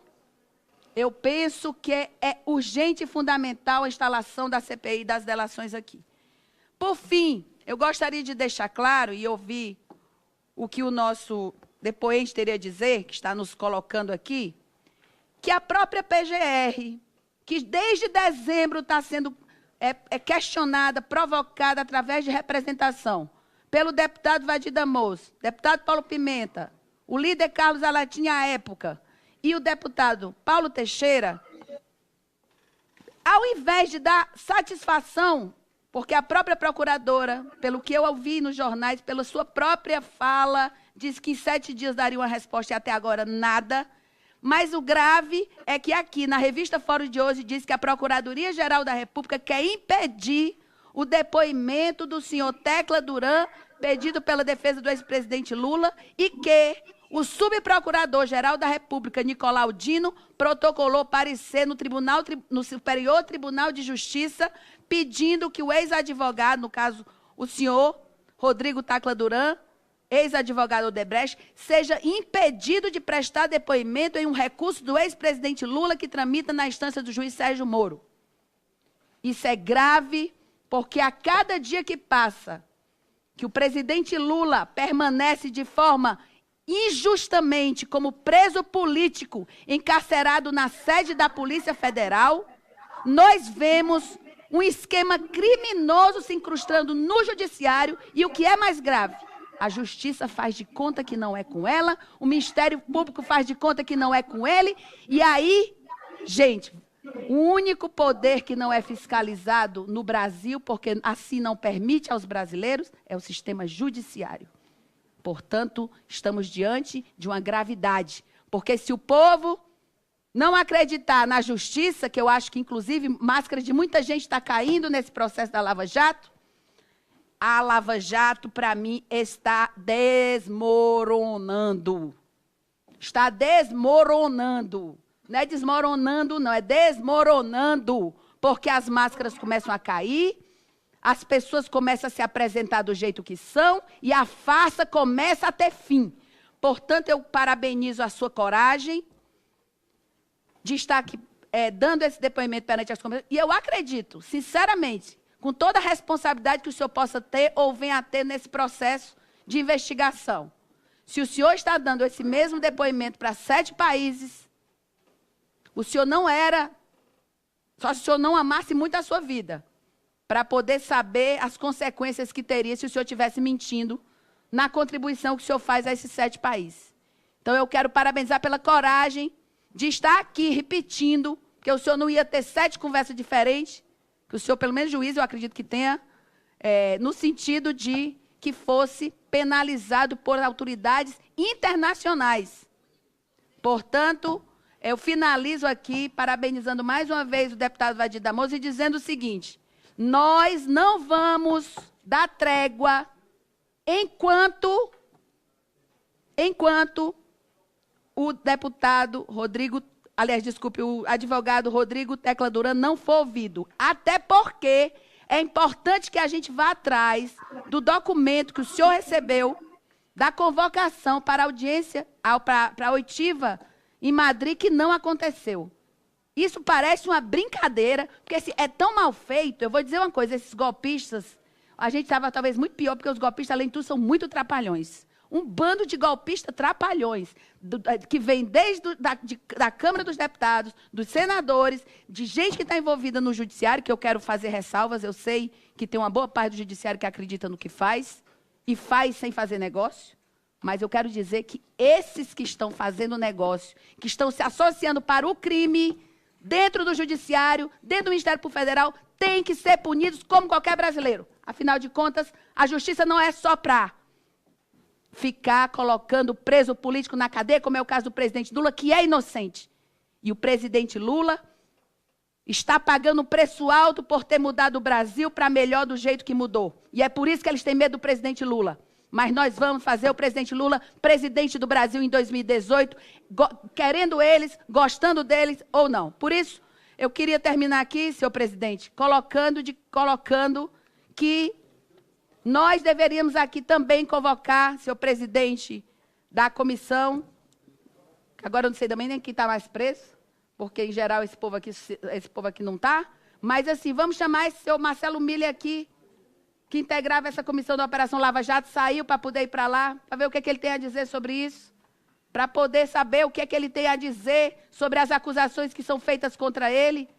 eu penso que é urgente e fundamental a instalação da CPI das delações aqui. Por fim, eu gostaria de deixar claro e ouvir o que o nosso depoente teria a dizer, que está nos colocando aqui, que a própria PGR, que desde dezembro está sendo questionada, provocada através de representação pelo deputado Vadir Damoso, deputado Paulo Pimenta, o líder Carlos Alatin à época, e o deputado Paulo Teixeira, ao invés de dar satisfação, porque a própria procuradora, pelo que eu ouvi nos jornais, pela sua própria fala, disse que em 7 dias daria uma resposta e até agora nada. Mas o grave é que aqui, na revista Fórum de hoje, diz que a Procuradoria-Geral da República quer impedir o depoimento do senhor Tecla Duran, pedido pela defesa do ex-presidente Lula, e que o subprocurador-geral da República, Nicolau Dino, protocolou parecer no Superior Tribunal de Justiça, pedindo que o ex-advogado, no caso, o senhor Rodrigo Tacla Duran, ex-advogado Odebrecht, seja impedido de prestar depoimento em um recurso do ex-presidente Lula que tramita na instância do juiz Sérgio Moro. Isso é grave, porque a cada dia que passa, que o presidente Lula permanece de forma injustamente como preso político, encarcerado na sede da Polícia Federal, nós vemos um esquema criminoso se incrustando no judiciário e o que é mais grave, a Justiça faz de conta que não é com ela, o Ministério Público faz de conta que não é com ele, e aí, gente, o único poder que não é fiscalizado no Brasil, porque assim não permite aos brasileiros, é o sistema judiciário. Portanto, estamos diante de uma gravidade, porque se o povo não acreditar na justiça, que eu acho que, inclusive, máscara de muita gente está caindo nesse processo da Lava Jato, a Lava Jato, para mim, está desmoronando. Está desmoronando. Não é desmoronando, não, é desmoronando, porque as máscaras começam a cair, as pessoas começam a se apresentar do jeito que são e a farsa começa a ter fim. Portanto, eu parabenizo a sua coragem de estar aqui dando esse depoimento perante as comissões. E eu acredito, sinceramente, com toda a responsabilidade que o senhor possa ter ou venha a ter nesse processo de investigação. Se o senhor está dando esse mesmo depoimento para 7 países, o senhor não era, só se o senhor não amasse muito a sua vida, para poder saber as consequências que teria se o senhor estivesse mentindo na contribuição que o senhor faz a esses 7 países. Então, eu quero parabenizar pela coragem de estar aqui repetindo, que o senhor não ia ter 7 conversas diferentes, que o senhor, pelo menos juiz, eu acredito que tenha, no sentido de que fosse penalizado por autoridades internacionais. Portanto, eu finalizo aqui parabenizando mais uma vez o deputado Vadir Damoso e dizendo o seguinte: nós não vamos dar trégua enquanto o deputado Rodrigo, aliás, desculpe, o advogado Rodrigo Tecla Duran não for ouvido. Até porque é importante que a gente vá atrás do documento que o senhor recebeu da convocação para a audiência, para a oitiva em Madrid, que não aconteceu. Isso parece uma brincadeira, porque assim, é tão mal feito. Eu vou dizer uma coisa, esses golpistas, a gente estava talvez muito pior, porque os golpistas, além de tudo, são muito trapalhões. Um bando de golpistas trapalhões, que vem desde da Câmara dos Deputados, dos senadores, de gente que está envolvida no judiciário, que eu quero fazer ressalvas, eu sei que tem uma boa parte do judiciário que acredita no que faz, e faz sem fazer negócio, mas eu quero dizer que esses que estão fazendo negócio, que estão se associando para o crime, dentro do judiciário, dentro do Ministério Público Federal, têm que ser punidos como qualquer brasileiro. Afinal de contas, a justiça não é só para ficar colocando preso político na cadeia, como é o caso do presidente Lula, que é inocente. E o presidente Lula está pagando um preço alto por ter mudado o Brasil para melhor do jeito que mudou. E é por isso que eles têm medo do presidente Lula. Mas nós vamos fazer o presidente Lula presidente do Brasil em 2018, querendo eles, gostando deles ou não. Por isso, eu queria terminar aqui, senhor presidente, colocando que nós deveríamos aqui também convocar, senhor presidente da comissão, que agora eu não sei também nem quem está mais preso, porque, em geral, esse povo aqui não está, mas, assim, vamos chamar esse senhor Marcelo Miller aqui, que integrava essa comissão da Operação Lava Jato, saiu para poder ir para lá, para ver o que é que ele tem a dizer sobre isso, para poder saber o que é que ele tem a dizer sobre as acusações que são feitas contra ele.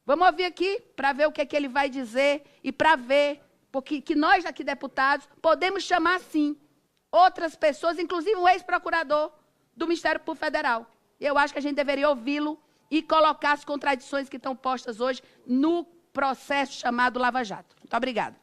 Vamos ouvir aqui, para ver o que é que ele vai dizer e para ver, porque que nós aqui, deputados, podemos chamar, sim, outras pessoas, inclusive um ex-procurador do Ministério Público Federal. Eu acho que a gente deveria ouvi-lo e colocar as contradições que estão postas hoje no processo chamado Lava Jato. Muito obrigada.